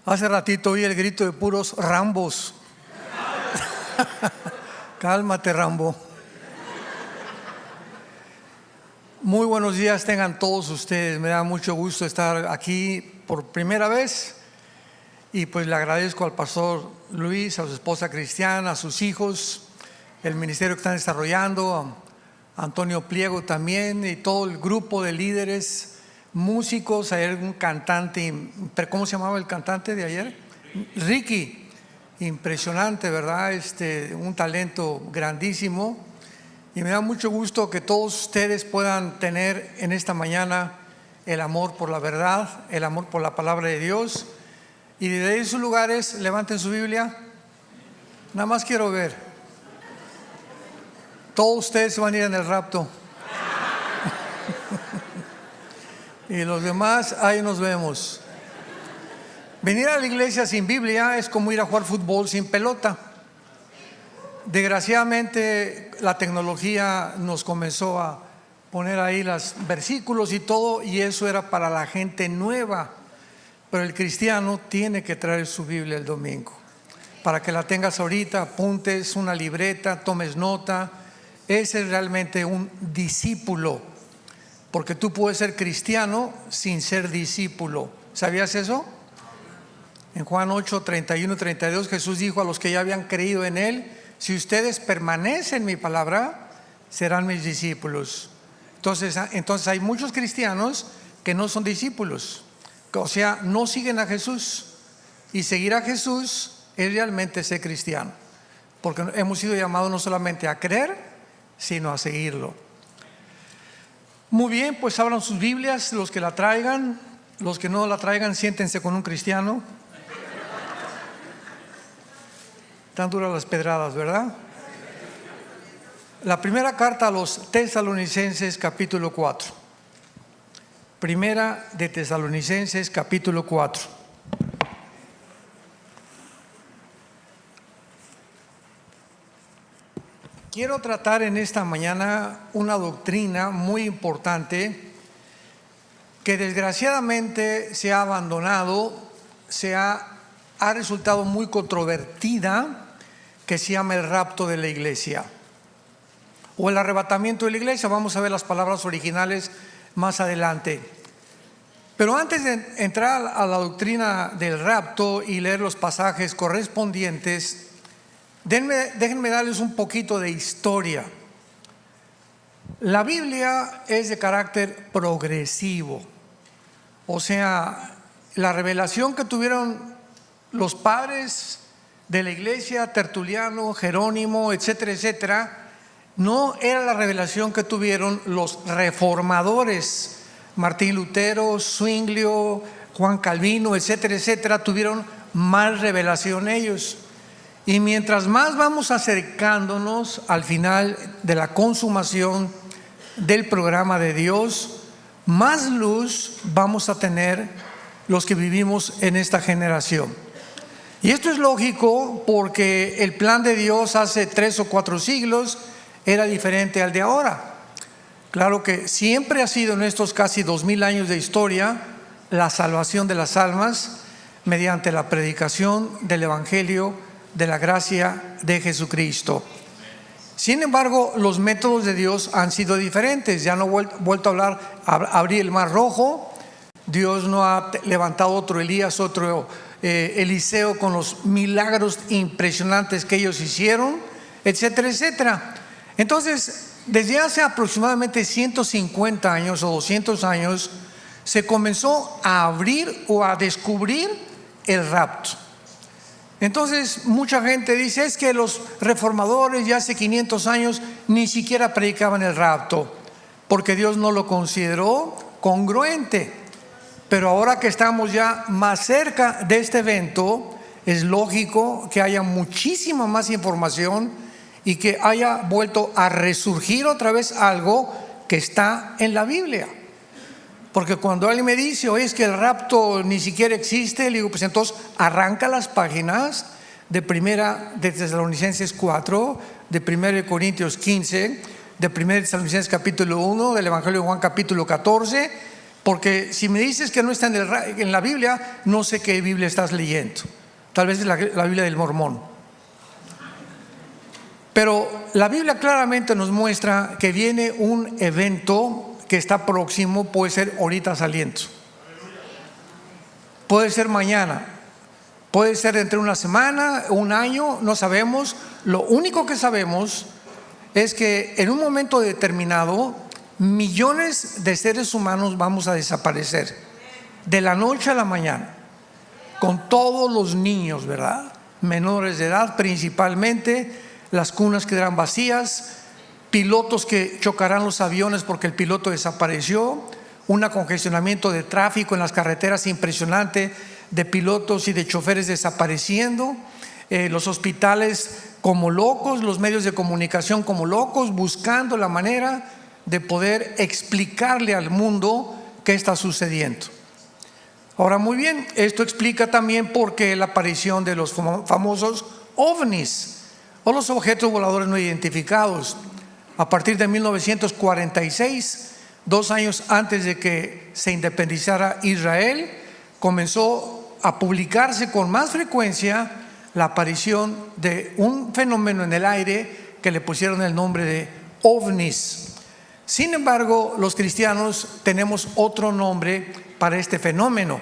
Hace ratito oí el grito de puros Rambos. Cálmate, Rambo. Muy buenos días tengan todos ustedes. Me da mucho gusto estar aquí por primera vez. Y pues le agradezco al pastor Luis, a su esposa Cristiana, a sus hijos, el ministerio que están desarrollando, a Antonio Pliego también, y todo el grupo de líderes, músicos. Hay un cantante, ¿cómo se llamaba el cantante de ayer? Ricky, impresionante, ¿verdad? Un talento grandísimo. Y me da mucho gusto que todos ustedes puedan tener en esta mañana el amor por la verdad, el amor por la palabra de Dios. Y desde sus lugares levanten su Biblia. Nada más quiero ver. Todos ustedes se van a ir en el rapto. Y los demás, ahí nos vemos. Venir a la iglesia sin Biblia es como ir a jugar fútbol sin pelota. Desgraciadamente la tecnología nos comenzó a poner ahí los versículos y todo, y eso era para la gente nueva. Pero el cristiano tiene que traer su Biblia el domingo, para que la tengas ahorita, apuntes una libreta, tomes nota. Ese es realmente un discípulo. Porque tú puedes ser cristiano sin ser discípulo. ¿Sabías eso? En Juan 8, 31 y 32 Jesús dijo a los que ya habían creído en Él: si ustedes permanecen en mi palabra, serán mis discípulos. Entonces hay muchos cristianos que no son discípulos, o sea, no siguen a Jesús. Y seguir a Jesús es realmente ser cristiano, porque hemos sido llamados no solamente a creer, sino a seguirlo. Muy bien, pues abran sus Biblias, los que la traigan. Los que no la traigan, siéntense con un cristiano. Tan duras las pedradas, ¿verdad? La primera carta a los Tesalonicenses, capítulo 4. Primera de Tesalonicenses, capítulo 4. Quiero tratar en esta mañana una doctrina muy importante que desgraciadamente se ha abandonado, ha resultado muy controvertida, que se llama el rapto de la iglesia o el arrebatamiento de la iglesia. Vamos a ver las palabras originales más adelante. Pero antes de entrar a la doctrina del rapto y leer los pasajes correspondientes, déjenme darles un poquito de historia. La Biblia es de carácter progresivo, o sea, la revelación que tuvieron los padres de la iglesia, Tertuliano, Jerónimo, etcétera, etcétera, no era la revelación que tuvieron los reformadores, Martín Lutero, Zwinglio, Juan Calvino, etcétera, etcétera. Tuvieron más revelación ellos. Y mientras más vamos acercándonos al final de la consumación del programa de Dios, más luz vamos a tener los que vivimos en esta generación. Y esto es lógico porque el plan de Dios hace 3 o 4 siglos era diferente al de ahora. Claro que siempre ha sido en estos casi 2000 años de historia la salvación de las almas mediante la predicación del Evangelio de la gracia de Jesucristo. Sin embargo, los métodos de Dios han sido diferentes. Ya no he vuelto a abrir el mar rojo. Dios no ha levantado otro Elías, otro Eliseo con los milagros impresionantes que ellos hicieron, etcétera, etcétera. Entonces, desde hace aproximadamente 150 años o 200 años se comenzó a abrir o a descubrir el rapto. Entonces mucha gente dice: es que los reformadores ya hace 500 años ni siquiera predicaban el rapto, porque Dios no lo consideró congruente. Pero ahora que estamos ya más cerca de este evento, es lógico que haya muchísima más información y que haya vuelto a resurgir otra vez algo que está en la Biblia. Porque cuando alguien me dice: oye, es que el rapto ni siquiera existe, le digo: pues entonces arranca las páginas de Primera de Tesalonicenses 4, de Primera de Corintios 15, de Primera de Tesalonicenses capítulo 1, del Evangelio de Juan capítulo 14, Porque si me dices que no está en la Biblia, no sé qué Biblia estás leyendo. Tal vez es la Biblia del Mormón. Pero la Biblia claramente nos muestra que viene un evento que está próximo. Puede ser ahorita saliendo, puede ser mañana, puede ser entre una semana, un año, no sabemos. Lo único que sabemos es que en un momento determinado millones de seres humanos vamos a desaparecer de la noche a la mañana, con todos los niños, ¿verdad? Menores de edad principalmente. Las cunas quedarán vacías, pilotos que chocarán los aviones porque el piloto desapareció, un congestionamiento de tráfico en las carreteras impresionante, de pilotos y de choferes desapareciendo, los hospitales como locos, los medios de comunicación como locos, buscando la manera de poder explicarle al mundo qué está sucediendo. Ahora, muy bien, esto explica también por qué la aparición de los famosos ovnis, o los objetos voladores no identificados. A partir de 1946, 2 años antes de que se independizara Israel, comenzó a publicarse con más frecuencia la aparición de un fenómeno en el aire que le pusieron el nombre de ovnis. Sin embargo, los cristianos tenemos otro nombre para este fenómeno,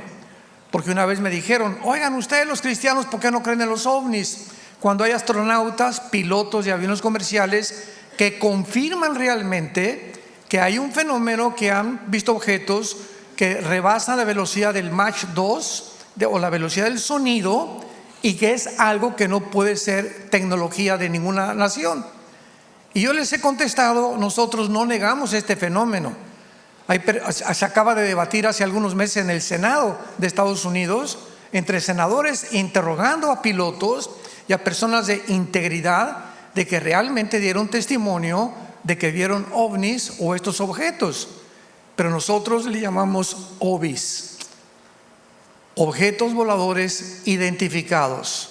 porque una vez me dijeron: oigan, ustedes los cristianos, ¿por qué no creen en los ovnis? Cuando hay astronautas, pilotos de aviones comerciales que confirman realmente que hay un fenómeno, que han visto objetos que rebasan la velocidad del Mach 2 o la velocidad del sonido, y que es algo que no puede ser tecnología de ninguna nación. Y yo les he contestado: nosotros no negamos este fenómeno. Se acaba de debatir hace algunos meses en el Senado de Estados Unidos, entre senadores interrogando a pilotos y a personas de integridad, de que realmente dieron testimonio de que vieron ovnis o estos objetos. Pero nosotros le llamamos OVIs, objetos voladores identificados,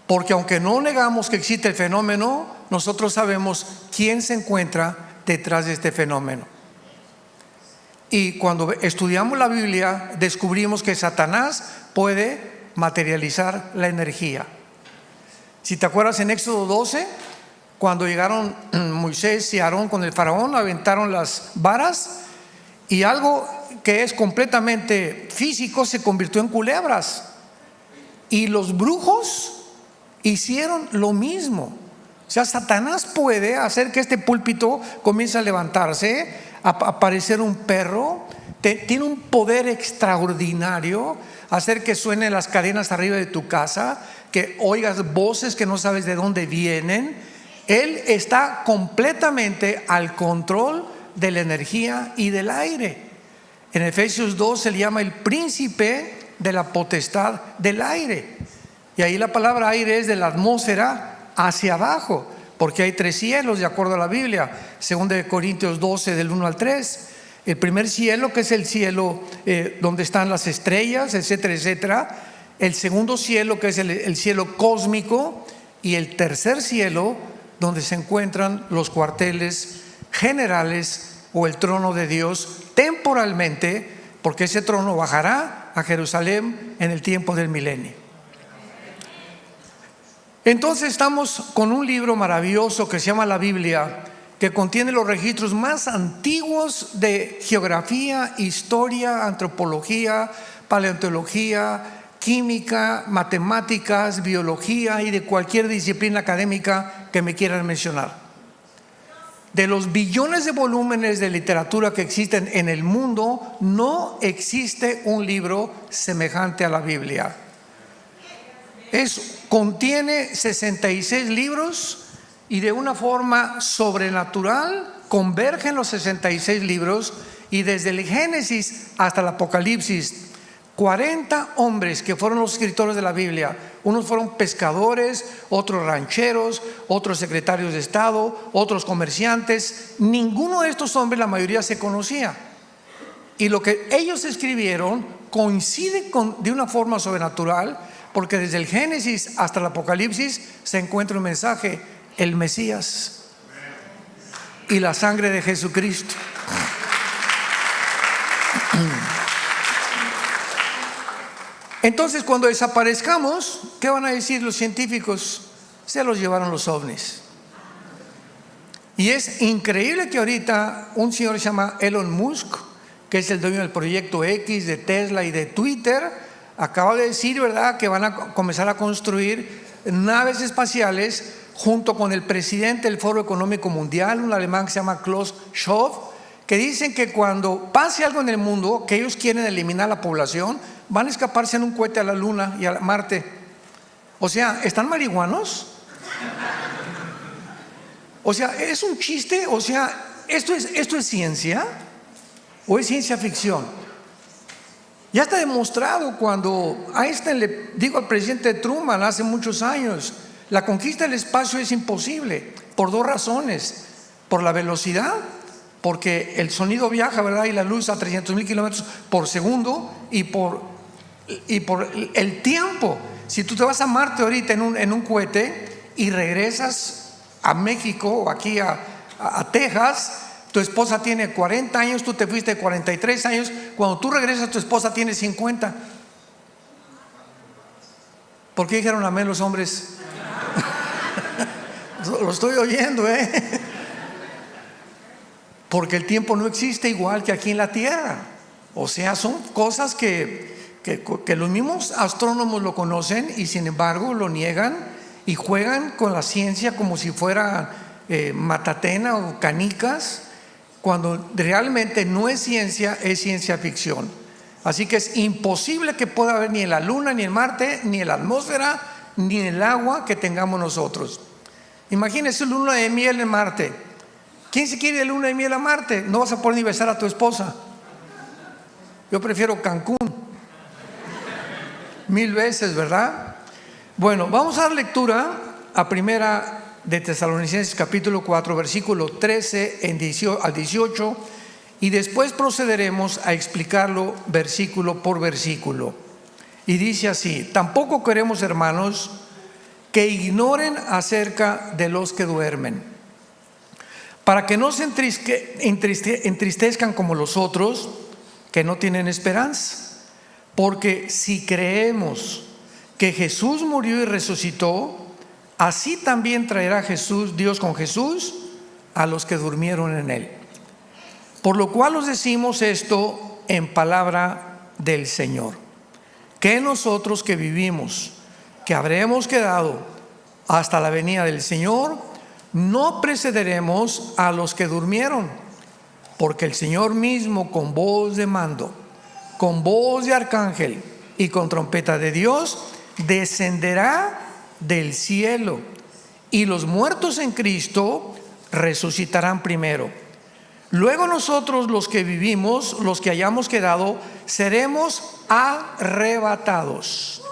porque aunque no negamos que existe el fenómeno, nosotros sabemos quién se encuentra detrás de este fenómeno. Y cuando estudiamos la Biblia, descubrimos que Satanás puede materializar la energía. Si te acuerdas, en Éxodo 12, cuando llegaron Moisés y Aarón con el faraón, aventaron las varas y algo que es completamente físico se convirtió en culebras, y los brujos hicieron lo mismo. O sea, Satanás puede hacer que este púlpito comience a levantarse, a aparecer un perro. Tiene un poder extraordinario, hacer que suenen las cadenas arriba de tu casa, que oigas voces que no sabes de dónde vienen. Él está completamente al control de la energía y del aire. En Efesios 2 se le llama el príncipe de la potestad del aire, y ahí la palabra aire es de la atmósfera hacia abajo, porque hay 3 cielos de acuerdo a la Biblia. 2 Corintios 12 del 1 al 3. El primer cielo, que es el cielo donde están las estrellas, etcétera, etcétera. El segundo cielo, que es el cielo cósmico. Y el tercer cielo, donde se encuentran los cuarteles generales o el trono de Dios temporalmente, porque ese trono bajará a Jerusalén en el tiempo del milenio. Entonces estamos con un libro maravilloso que se llama la Biblia, que contiene los registros más antiguos de geografía, historia, antropología, paleontología, química, matemáticas, biología y de cualquier disciplina académica que me quieran mencionar. De los billones de volúmenes de literatura que existen en el mundo, no existe un libro semejante a la Biblia. Contiene 66 libros, y de una forma sobrenatural convergen los 66 libros, y desde el Génesis hasta el Apocalipsis, 40 hombres que fueron los escritores de la Biblia. Unos fueron pescadores, otros rancheros, otros secretarios de Estado, otros comerciantes. Ninguno de estos hombres, la mayoría, se conocía, y lo que ellos escribieron coincide de una forma sobrenatural, porque desde el Génesis hasta el Apocalipsis se encuentra un mensaje: el Mesías y la sangre de Jesucristo. Entonces, cuando desaparezcamos, ¿qué van a decir los científicos? Se los llevaron los ovnis. Y es increíble que ahorita un señor que se llama Elon Musk, que es el dueño del proyecto X, de Tesla y de Twitter, acaba de decir, ¿verdad?, que van a comenzar a construir naves espaciales junto con el presidente del Foro Económico Mundial, un alemán que se llama Klaus Schwab, que dicen que cuando pase algo en el mundo, que ellos quieren eliminar la población, van a escaparse en un cohete a la Luna y a Marte. O sea, ¿están marihuanos? O sea, ¿es un chiste? O sea, ¿esto es ciencia o es ciencia ficción? Ya está demostrado cuando Einstein le dijo al presidente Truman hace muchos años, la conquista del espacio es imposible por dos razones: por la velocidad, porque el sonido viaja, ¿verdad?, y la luz a 300,000 kilómetros por segundo, y por el tiempo. Si tú te vas a Marte ahorita en un cohete y regresas a México o aquí a Texas, tu esposa tiene 40 años, tú te fuiste 43 años, cuando tú regresas tu esposa tiene 50. ¿Por qué dijeron amén los hombres? Lo estoy oyendo, porque el tiempo no existe igual que aquí en la tierra. O sea, son cosas que los mismos astrónomos lo conocen y sin embargo lo niegan y juegan con la ciencia como si fuera matatena o canicas, cuando realmente no es ciencia, es ciencia ficción. Así que es imposible que pueda haber ni en la Luna, ni en Marte, ni en la atmósfera, ni en el agua que tengamos nosotros. Imagínense luna de miel en Marte. ¿Quién se quiere de luna de miel a Marte? No vas a poder ni besar a tu esposa. Yo prefiero Cancún 1000 veces, ¿verdad? Bueno, vamos a dar lectura a Primera de Tesalonicenses capítulo 4, versículo 13 al 18, y después procederemos a explicarlo versículo por versículo. Y dice así: tampoco queremos, hermanos, que ignoren acerca de los que duermen, para que no se entristezcan como los otros, que no tienen esperanza. Porque si creemos que Jesús murió y resucitó, así también traerá Dios con Jesús a los que durmieron en él. Por lo cual os decimos esto en palabra del Señor, que nosotros que vivimos, que habremos quedado hasta la venida del Señor, no precederemos a los que durmieron, porque el Señor mismo, con voz de mando, con voz de arcángel y con trompeta de Dios, descenderá del cielo, y los muertos en Cristo resucitarán primero. Luego nosotros, los que vivimos, los que hayamos quedado, seremos arrebatados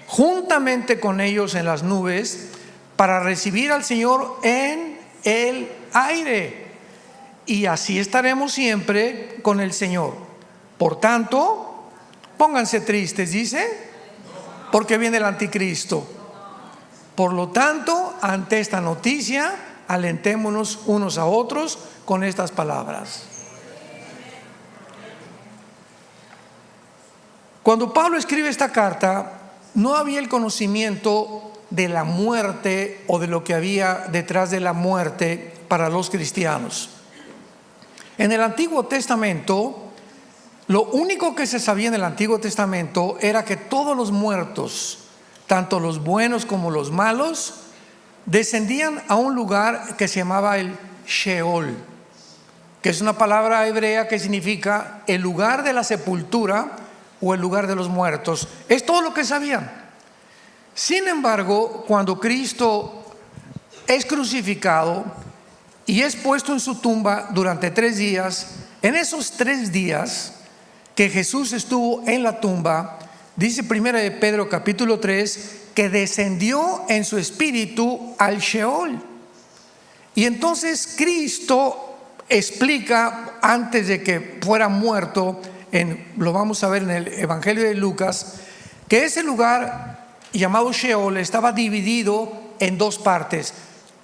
juntamente con ellos en las nubes para recibir al Señor en el aire, y así estaremos siempre con el Señor. Por tanto, pónganse tristes, dice, porque viene el anticristo. Por lo tanto, ante esta noticia, alentémonos unos a otros con estas palabras. Cuando Pablo escribe esta carta, no había el conocimiento de la muerte o de lo que había detrás de la muerte para los cristianos. En el Antiguo Testamento, lo único que se sabía en el Antiguo Testamento era que todos los muertos, tanto los buenos como los malos, descendían a un lugar que se llamaba el Sheol, que es una palabra hebrea que significa el lugar de la sepultura o el lugar de los muertos. Es todo lo que sabían. Sin embargo, cuando Cristo es crucificado y es puesto en su tumba durante 3 días, en esos 3 días que Jesús estuvo en la tumba, dice Primera de Pedro capítulo 3, que descendió en su espíritu al Sheol. Y entonces Cristo explica, antes de que fuera muerto, lo vamos a ver en el Evangelio de Lucas, que ese lugar llamado Sheol estaba dividido en 2 partes.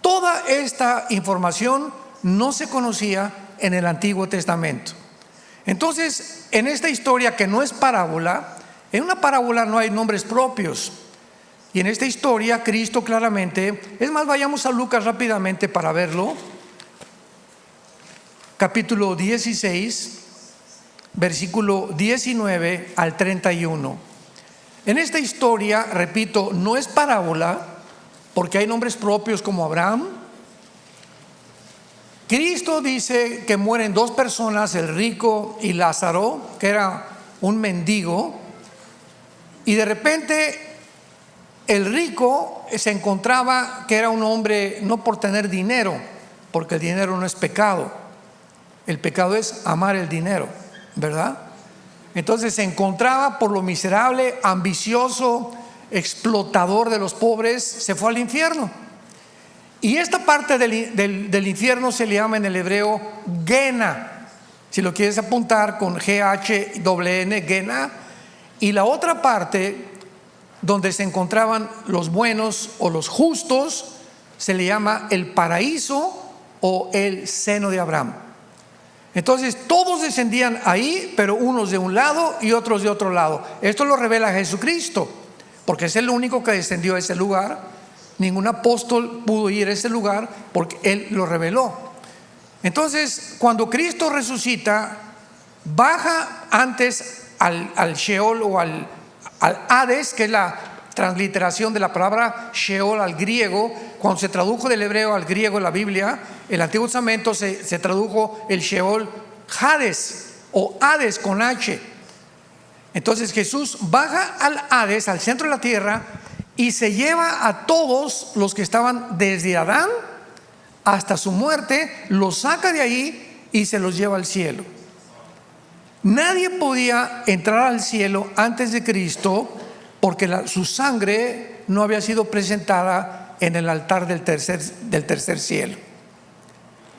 Toda esta información no se conocía en el Antiguo Testamento. Entonces, en esta historia, que no es parábola, En una parábola no hay nombres propios. Y en esta historia, Cristo claramente, es más, vayamos a Lucas rápidamente para verlo. Capítulo 16, versículo 19 al 31. En esta historia, repito, no es parábola, porque hay nombres propios como Abraham. Cristo dice que mueren dos personas, el rico y Lázaro, que era un mendigo, y de repente el rico se encontraba que era un hombre no por tener dinero, porque el dinero no es pecado, el pecado es amar el dinero, ¿verdad? Entonces se encontraba por lo miserable, ambicioso, explotador de los pobres, se fue al infierno. Y esta parte del infierno se le llama en el hebreo Gena, si lo quieres apuntar con G-H-N, Gena. Y la otra parte donde se encontraban los buenos o los justos se le llama el paraíso o el seno de Abraham. Entonces todos descendían ahí, pero unos de un lado y otros de otro lado. Esto lo revela Jesucristo, porque es el único que descendió a ese lugar. Ningún apóstol pudo ir a ese lugar porque Él lo reveló. Entonces, cuando Cristo resucita, baja antes al Sheol o al Hades, que es la transliteración de la palabra Sheol al griego. Cuando se tradujo del hebreo al griego en la Biblia, el Antiguo Testamento se tradujo el Sheol Hades o Hades con H. Entonces Jesús baja al Hades, al centro de la tierra, y se lleva a todos los que estaban desde Adán hasta su muerte, los saca de ahí y se los lleva al cielo. Nadie podía entrar al cielo antes de Cristo porque su sangre no había sido presentada en el altar del tercer cielo.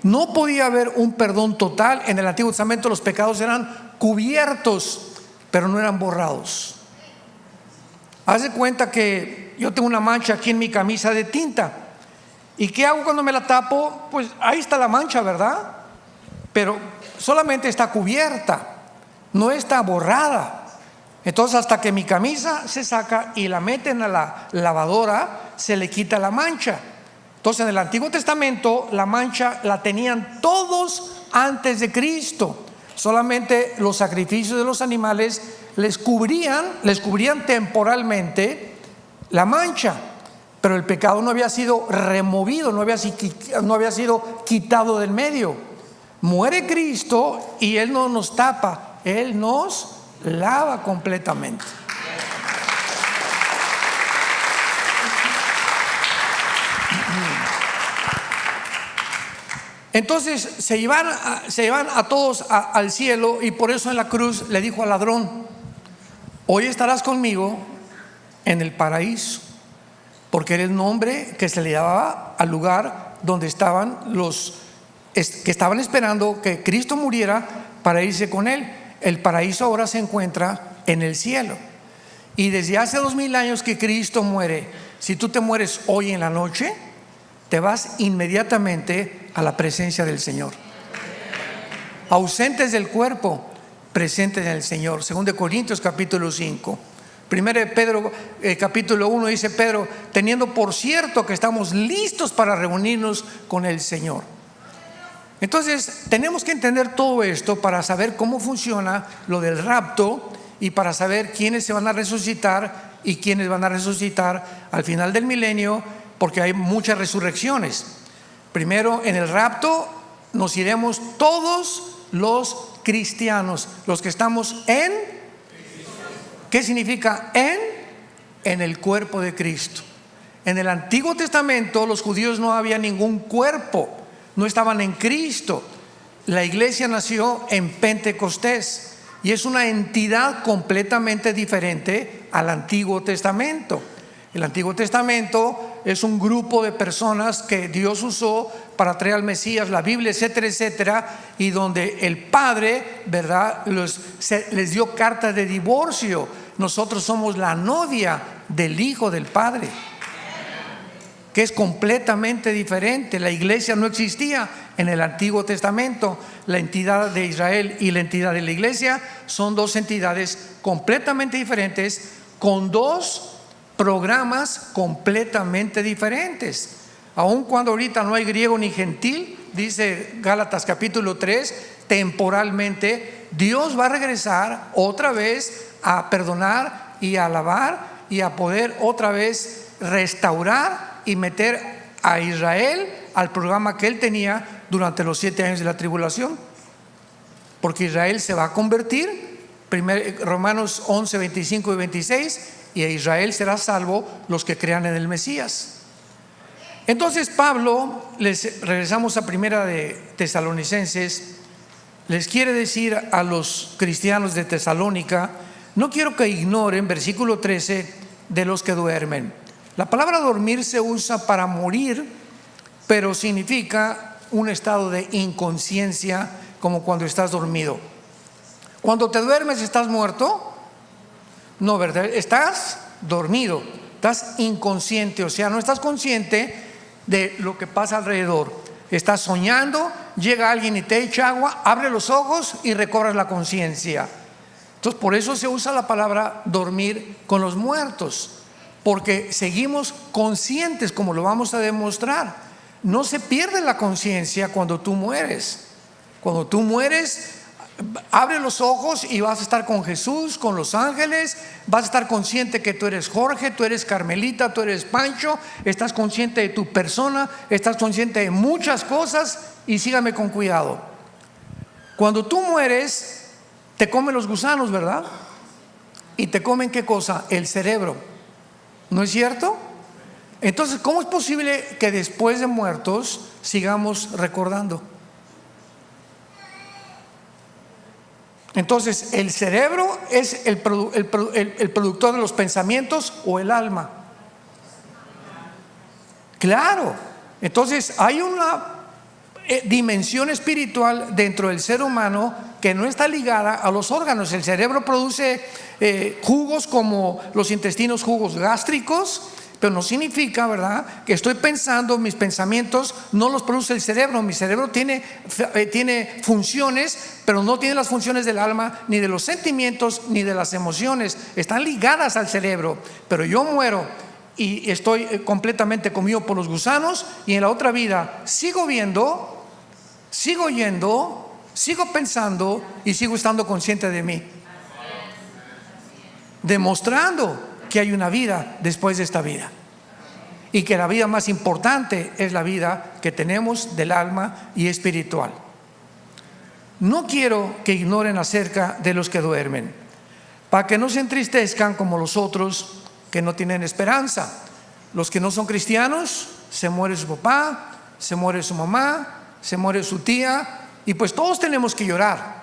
No podía haber un perdón total. En el Antiguo Testamento los pecados eran cubiertos, pero no eran borrados. Haz de cuenta que yo tengo una mancha aquí en mi camisa de tinta. ¿Y qué hago cuando me la tapo? Pues ahí está la mancha, ¿verdad? Pero solamente está cubierta, no está borrada. Entonces hasta que mi camisa se saca y la meten a la lavadora, se le quita la mancha. Entonces en el Antiguo Testamento la mancha la tenían todos antes de Cristo. Solamente los sacrificios de los animales les cubrían temporalmente la mancha, pero el pecado no había sido removido, no había sido quitado del medio. Muere Cristo y Él no nos tapa, Él nos lava completamente. Entonces se llevan a todos al cielo, y por eso en la cruz le dijo al ladrón: hoy estarás conmigo en el paraíso, porque era el nombre que se le daba al lugar donde estaban los que estaban esperando que Cristo muriera para irse con Él. El paraíso ahora se encuentra en el cielo, y desde hace 2000 años que Cristo muere. Si tú te mueres hoy en la noche, te vas inmediatamente a la presencia del Señor. Ausentes del cuerpo, presentes en el Señor. 2 Corintios capítulo 5. 1 Pedro capítulo 1 dice Pedro: teniendo por cierto que estamos listos para reunirnos con el Señor. Entonces tenemos que entender todo esto para saber cómo funciona lo del rapto, y para saber quiénes se van a resucitar y quiénes van a resucitar al final del milenio, porque hay muchas resurrecciones. Primero, en el rapto nos iremos todos los cristianos, los que estamos en, ¿qué significa en? En el cuerpo de Cristo. En el Antiguo Testamento los judíos no había ningún cuerpo, no estaban en Cristo. La iglesia nació en Pentecostés y es una entidad completamente diferente al Antiguo Testamento. El Antiguo Testamento es un grupo de personas que Dios usó para traer al Mesías, la Biblia, etcétera, etcétera, y donde el Padre, ¿verdad?, les dio carta de divorcio. Nosotros somos la novia del Hijo del Padre. que es completamente diferente. La iglesia no existía en el Antiguo Testamento. La entidad de Israel y la entidad de la iglesia son dos entidades completamente diferentes, con dos programas completamente diferentes. Aun cuando ahorita no hay griego ni gentil, dice Gálatas capítulo 3, temporalmente Dios va a regresar otra vez a perdonar y a alabar y a poder otra vez restaurar y meter a Israel al programa que él tenía durante los 7 años de la tribulación, porque Israel se va a convertir, Romanos 11, 25 y 26, y a Israel será salvo los que crean en el Mesías. Entonces Pablo, regresamos a primera de Tesalonicenses, les quiere decir a los cristianos de Tesalónica: no quiero que ignoren, versículo 13, de los que duermen. La palabra dormir se usa para morir, pero significa un estado de inconsciencia, como cuando estás dormido. Cuando te duermes, ¿estás muerto? No, ¿verdad? Estás dormido, estás inconsciente, o sea, no estás consciente de lo que pasa alrededor. Estás soñando, llega alguien y te echa agua, abre los ojos y recobras la conciencia. Entonces, por eso se usa la palabra dormir con los muertos, porque seguimos conscientes, como lo vamos a demostrar. No se pierde la conciencia cuando tú mueres. Cuando tú mueres, abre los ojos y vas a estar con Jesús, con los ángeles. Vas a estar consciente que tú eres Jorge, tú eres Carmelita, tú eres Pancho. Estás consciente de tu persona, estás consciente de muchas cosas. Y sígame con cuidado. Cuando tú mueres, te comen los gusanos, ¿verdad? Y te comen ¿qué cosa? El cerebro. ¿No es cierto? Entonces, ¿cómo es posible que después de muertos sigamos recordando? Entonces, ¿el cerebro es el productor de los pensamientos o el alma? Claro. Entonces, hay una dimensión espiritual dentro del ser humano que no está ligada a los órganos. El cerebro produce jugos como los intestinos, jugos gástricos, pero no significa, ¿verdad?, que estoy pensando, mis pensamientos no los produce el cerebro. Mi cerebro tiene funciones, pero no tiene las funciones del alma, ni de los sentimientos, ni de las emociones. Están ligadas al cerebro. Pero yo muero y estoy completamente comido por los gusanos, y en la otra vida sigo viendo, sigo oyendo, sigo pensando y sigo estando consciente de mí, demostrando que hay una vida después de esta vida, y que la vida más importante es la vida que tenemos del alma y espiritual. No quiero que ignoren acerca de los que duermen, para que no se entristezcan como los otros que no tienen esperanza. Los que no son cristianos, se muere su papá, se muere su mamá, se muere su tía, y pues todos tenemos que llorar.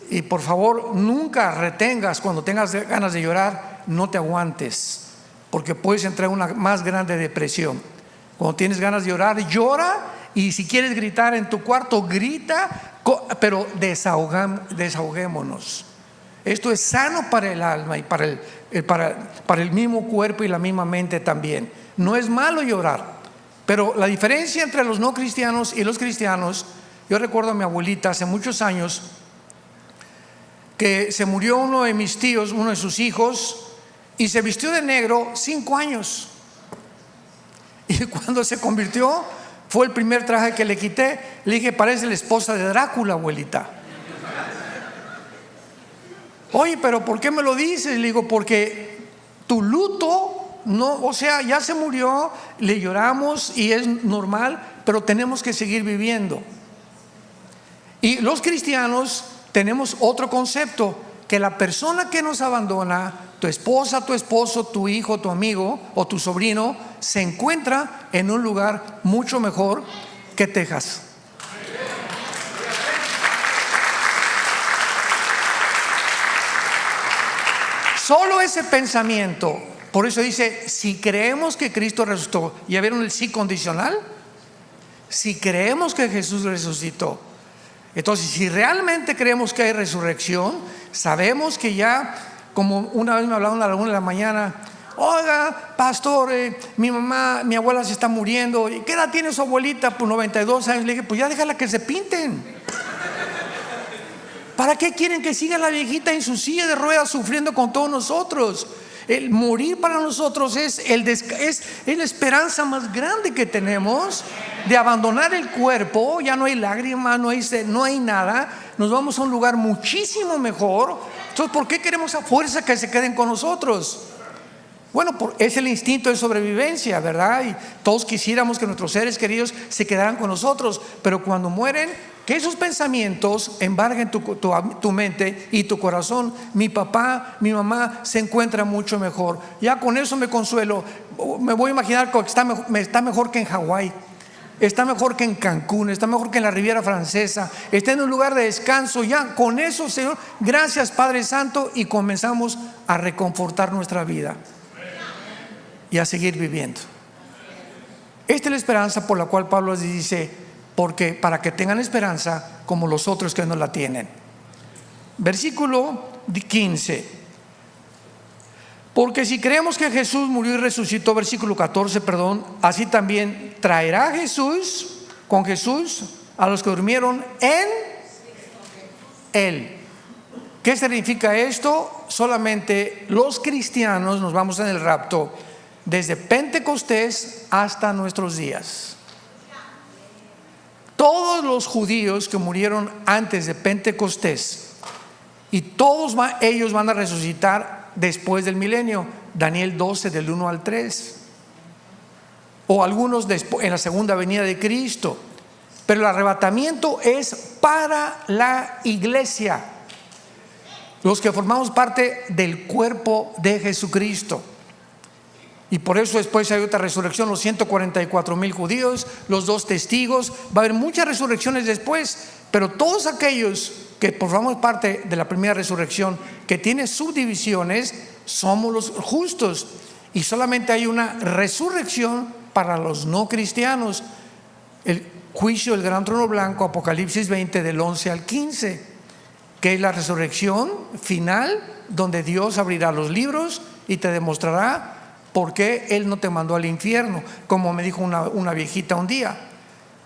Y por favor, nunca retengas. Cuando tengas ganas de llorar, no te aguantes, porque puedes entrar en una más grande depresión. Cuando tienes ganas de llorar, llora, y si quieres gritar en tu cuarto, grita, pero desahoguémonos. Esto es sano para el alma y para el mismo cuerpo y la misma mente también. No es malo llorar, pero la diferencia entre los no cristianos y los cristianos, yo recuerdo a mi abuelita hace muchos años, que se murió uno de mis tíos, uno de sus hijos, y se vistió de negro 5 años. Y cuando se convirtió, fue el primer traje que le quité. Le dije: parece la esposa de Drácula, abuelita. Oye, pero ¿por qué me lo dices? Le digo: porque tu luto, no, o sea, ya se murió, le lloramos y es normal, pero tenemos que seguir viviendo. Y los cristianos tenemos otro concepto, que la persona que nos abandona, tu esposa, tu esposo, tu hijo, tu amigo o tu sobrino, se encuentra en un lugar mucho mejor que Texas. Solo ese pensamiento. Por eso dice: si creemos que Cristo resucitó. ¿Ya vieron el sí condicional? Si creemos que Jesús resucitó. Entonces, si realmente creemos que hay resurrección, sabemos que ya, como una vez me hablaron a la 1 de la mañana: oiga, pastor, mi mamá, mi abuela se está muriendo. ¿Y qué edad tiene su abuelita? Pues 92 años. Le dije, pues ya déjala que se pinten. ¿Para qué quieren que siga la viejita en su silla de ruedas sufriendo con todos nosotros? El morir para nosotros es la esperanza más grande que tenemos de abandonar el cuerpo. Ya no hay lágrimas, no hay nada. Nos vamos a un lugar muchísimo mejor. Entonces, ¿por qué queremos a fuerza que se queden con nosotros? Bueno, es el instinto de sobrevivencia, ¿verdad? Y todos quisiéramos que nuestros seres queridos se quedaran con nosotros. Pero cuando mueren, que esos pensamientos embarguen tu mente y tu corazón. Mi papá, mi mamá se encuentran mucho mejor. Ya con eso me consuelo. Me voy a imaginar que está mejor que en Hawái, está mejor que en Cancún, está mejor que en la Riviera Francesa, está en un lugar de descanso. Ya con eso, Señor, gracias Padre Santo, y comenzamos a reconfortar nuestra vida y a seguir viviendo. Esta es la esperanza por la cual Pablo les dice, porque para que tengan esperanza como los otros que no la tienen. Versículo 15. Porque si creemos que Jesús murió y resucitó, versículo 14, perdón, así también traerá con Jesús a los que durmieron en Él. ¿Qué significa esto? Solamente los cristianos nos vamos en el rapto desde Pentecostés hasta nuestros días. Todos los judíos que murieron antes de Pentecostés, y todos ellos van a resucitar después del milenio. Daniel 12 del 1 al 3, o algunos en la segunda venida de Cristo. Pero el arrebatamiento es para la iglesia, los que formamos parte del cuerpo de Jesucristo. Y por eso después hay otra resurrección, los 144,000 judíos, los 2 testigos. Va a haber muchas resurrecciones después, pero todos aquellos que formamos parte de la primera resurrección, que tiene subdivisiones, somos los justos. Y solamente hay una resurrección para los no cristianos: el juicio del gran trono blanco, Apocalipsis 20 del 11 al 15, que es la resurrección final, donde Dios abrirá los libros y te demostrará por qué Él no te mandó al infierno. Como me dijo una viejita un día: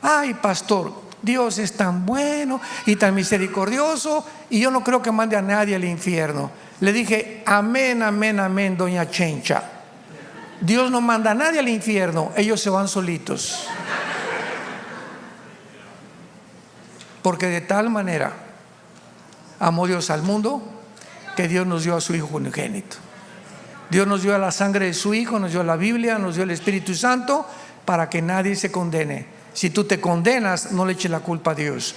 ay, pastor, Dios es tan bueno y tan misericordioso, y yo no creo que mande a nadie al infierno. Le dije: amén, amén, amén, doña Chencha. Dios no manda a nadie al infierno, ellos se van solitos. Porque de tal manera amó Dios al mundo, que Dios nos dio a su Hijo unigénito. Dios nos dio a la sangre de su Hijo, nos dio la Biblia, nos dio el Espíritu Santo, para que nadie se condene. Si tú te condenas, no le eches la culpa a Dios.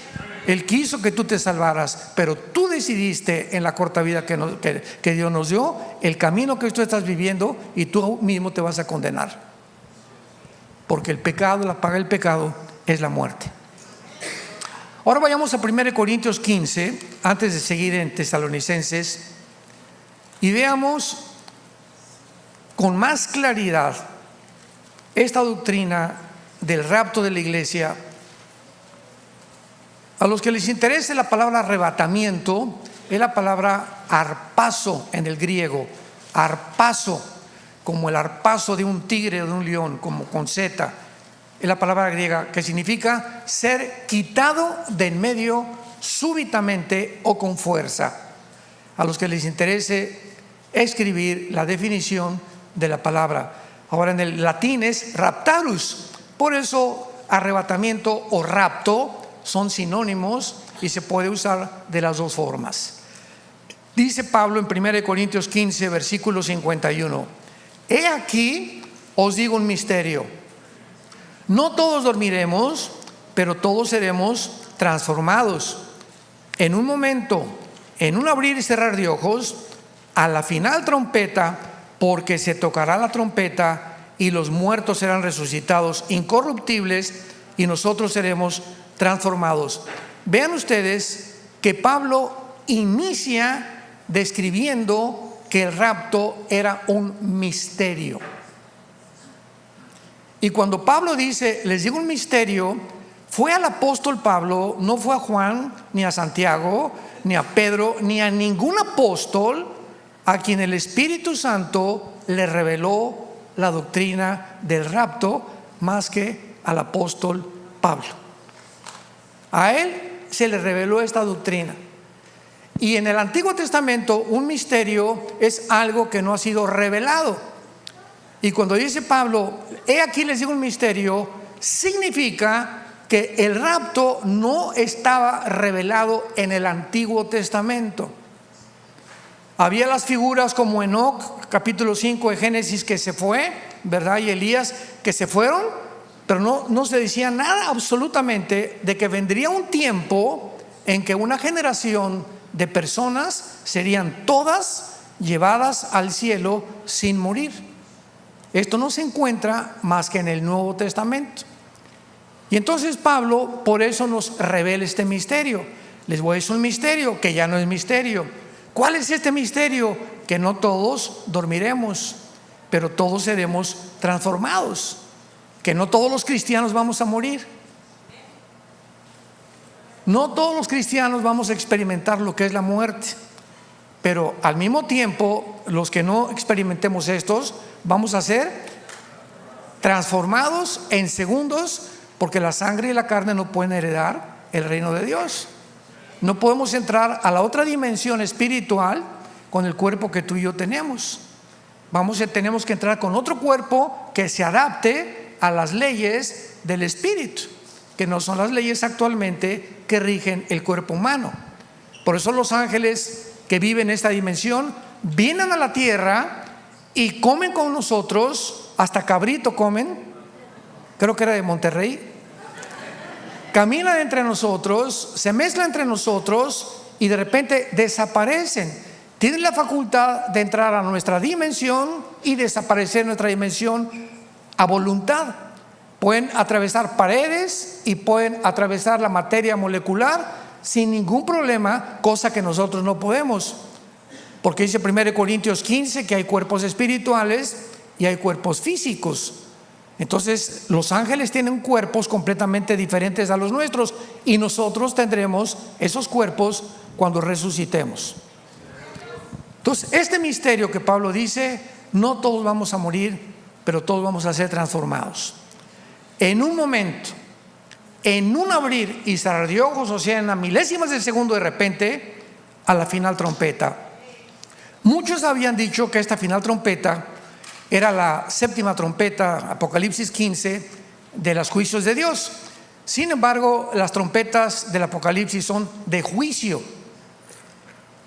Él quiso que tú te salvaras, pero tú decidiste en la corta vida que Dios nos dio, el camino que tú estás viviendo, y tú mismo te vas a condenar. Porque el pecado, la paga del pecado es la muerte. Ahora vayamos a 1 Corintios 15, antes de seguir en Tesalonicenses, y veamos con más claridad esta doctrina del rapto de la iglesia. A los que les interese la palabra arrebatamiento, es la palabra arpazo en el griego. Arpazo, como el arpazo de un tigre o de un león, como con Z. Es la palabra griega que significa ser quitado de en medio súbitamente o con fuerza. A los que les interese escribir la definición de la palabra. Ahora, en el latín es raptarus. Por eso arrebatamiento o rapto son sinónimos y se puede usar de las dos formas. Dice Pablo en 1 Corintios 15 versículo 51: he aquí os digo un misterio, no todos dormiremos, pero todos seremos transformados en un momento, en un abrir y cerrar de ojos, a la final trompeta, porque se tocará la trompeta y los muertos serán resucitados incorruptibles y nosotros seremos transformados. Vean ustedes que Pablo inicia describiendo que el rapto era un misterio. Y cuando Pablo dice, les digo un misterio, fue al apóstol Pablo, no fue a Juan, ni a Santiago, ni a Pedro, ni a ningún apóstol a quien el Espíritu Santo le reveló la doctrina del rapto más que al apóstol Pablo. A él se le reveló esta doctrina. Y en el Antiguo Testamento un misterio es algo que no ha sido revelado. Y cuando dice Pablo, he aquí les digo un misterio, significa que el rapto no estaba revelado en el Antiguo Testamento. Había las figuras como Enoc, capítulo 5 de Génesis, que se fue, ¿verdad? Y Elías, que se fueron, pero no se decía nada absolutamente de que vendría un tiempo en que una generación de personas serían todas llevadas al cielo sin morir. Esto no se encuentra más que en el Nuevo Testamento. Y entonces Pablo por eso nos revela este misterio. Les voy a decir un misterio que ya no es misterio. ¿Cuál es este misterio? Que no todos dormiremos, pero todos seremos transformados. Que no todos los cristianos vamos a morir. No todos los cristianos vamos a experimentar lo que es la muerte, pero al mismo tiempo los que no experimentemos estos vamos a ser transformados en segundos, porque la sangre y la carne no pueden heredar el reino de Dios. No podemos entrar a la otra dimensión espiritual con el cuerpo que tú y yo tenemos. Tenemos que entrar con otro cuerpo que se adapte a las leyes del espíritu, que no son las leyes actualmente que rigen el cuerpo humano. Por eso los ángeles que viven en esta dimensión vienen a la tierra y comen con nosotros, hasta cabrito comen, creo que era de Monterrey. Caminan entre nosotros, se mezclan entre nosotros y de repente desaparecen. Tienen la facultad de entrar a nuestra dimensión y desaparecer en nuestra dimensión a voluntad. Pueden atravesar paredes y pueden atravesar la materia molecular sin ningún problema, cosa que nosotros no podemos. Porque dice 1 Corintios 15 que hay cuerpos espirituales y hay cuerpos físicos. Entonces los ángeles tienen cuerpos completamente diferentes a los nuestros y nosotros tendremos esos cuerpos cuando resucitemos. Entonces este misterio que Pablo dice, no todos vamos a morir, pero todos vamos a ser transformados. En un momento, en un abrir y cerrar de ojos, o sea, en las milésimas de segundo, de repente, a la final trompeta. Muchos habían dicho que esta final trompeta era la séptima trompeta, Apocalipsis 15, de los juicios de Dios. Sin embargo, las trompetas del Apocalipsis son de juicio.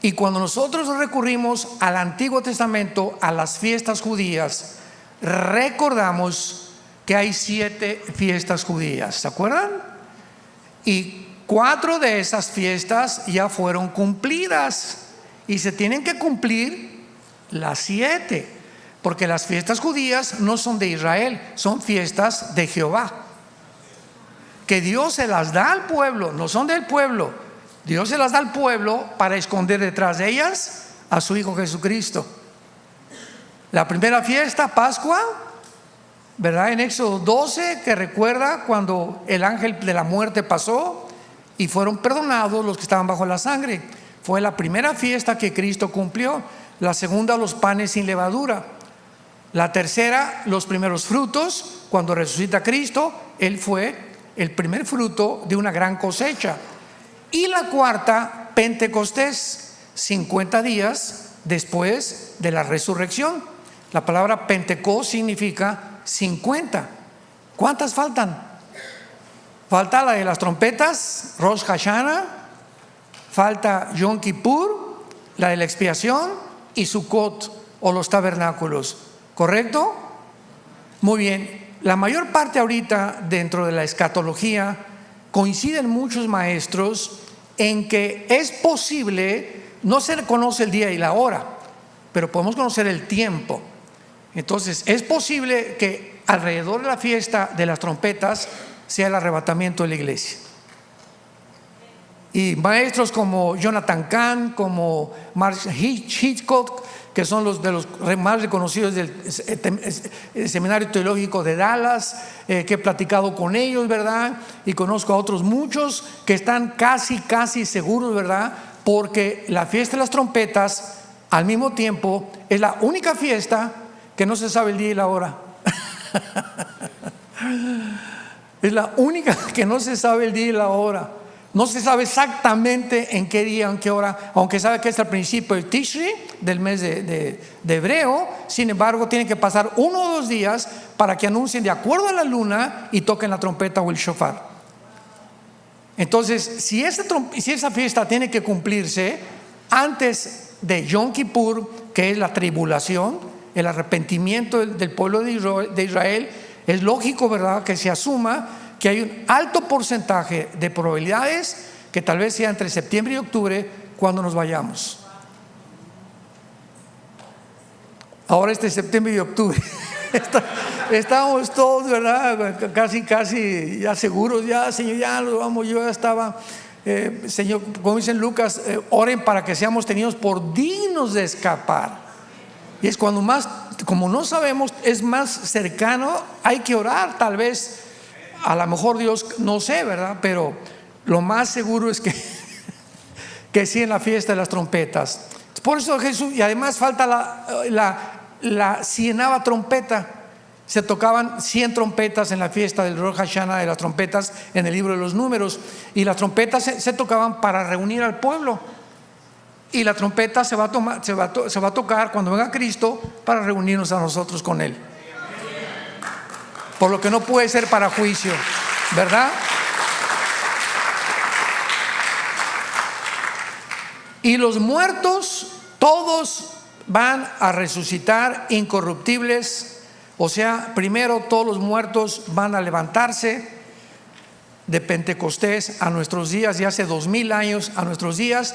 Y cuando nosotros recurrimos al Antiguo Testamento, a las fiestas judías, recordamos que hay 7 fiestas judías, ¿se acuerdan? Y 4 de esas fiestas ya fueron cumplidas y se tienen que cumplir las 7. Porque las fiestas judías no son de Israel, son fiestas de Jehová, que Dios se las da al pueblo, no son del pueblo. Dios se las da al pueblo para esconder detrás de ellas a su Hijo Jesucristo. La primera fiesta, Pascua, ¿verdad? En Éxodo 12, que recuerda cuando el ángel de la muerte pasó y fueron perdonados los que estaban bajo la sangre. Fue la primera fiesta que Cristo cumplió. La segunda, los panes sin levadura. La tercera, los primeros frutos. Cuando resucita Cristo, Él fue el primer fruto de una gran cosecha. Y la cuarta, Pentecostés, 50 días después de la resurrección. La palabra Pentecostés significa 50. ¿Cuántas faltan? Falta la de las trompetas, Rosh Hashanah, falta Yom Kippur, la de la expiación, y Sukkot o los tabernáculos. ¿Correcto? Muy bien. La mayor parte ahorita dentro de la escatología coinciden muchos maestros en que es posible, no se conoce el día y la hora, pero podemos conocer el tiempo. Entonces es posible que alrededor de la fiesta de las trompetas sea el arrebatamiento de la iglesia. Y maestros como Jonathan Cahn, como Mark Hitchcock, que son los de los más reconocidos del Seminario Teológico de Dallas, que he platicado con ellos, ¿verdad? Y conozco a otros muchos que están casi seguros, ¿verdad? Porque la fiesta de las trompetas al mismo tiempo es la única fiesta que no se sabe el día y la hora. Es la única que no se sabe el día y la hora. No se sabe exactamente en qué día, en qué hora, aunque sabe que es al principio del Tishri, del mes de hebreo. Sin embargo, tiene que pasar 1 o 2 días para que anuncien de acuerdo a la luna y toquen la trompeta o el shofar. Entonces, si esa fiesta tiene que cumplirse antes de Yom Kippur, que es la tribulación, el arrepentimiento del pueblo de Israel, es lógico, ¿verdad?, que se asuma que hay un alto porcentaje de probabilidades que tal vez sea entre septiembre y octubre cuando nos vayamos. Ahora septiembre y octubre estamos todos, ¿verdad?, casi ya seguros, ya Señor, ya lo vamos. Yo ya estaba, Señor, como dice en Lucas, oren para que seamos tenidos por dignos de escapar. Y es cuando más, como no sabemos, es más cercano, hay que orar. Tal vez, a lo mejor Dios, no sé, ¿verdad?, pero lo más seguro es que sí, en la fiesta de las trompetas. Por eso Jesús, y además falta la 100ª trompeta. Se tocaban 100 trompetas en la fiesta del Rosh Hashanah de las trompetas en el libro de los Números, y las trompetas se tocaban para reunir al pueblo. Y la trompeta se va a tocar cuando venga Cristo para reunirnos a nosotros con Él. Por lo que no puede ser para juicio, ¿verdad? Y los muertos todos van a resucitar incorruptibles. O sea, primero todos los muertos van a levantarse de Pentecostés a nuestros días, de hace 2000 años a nuestros días.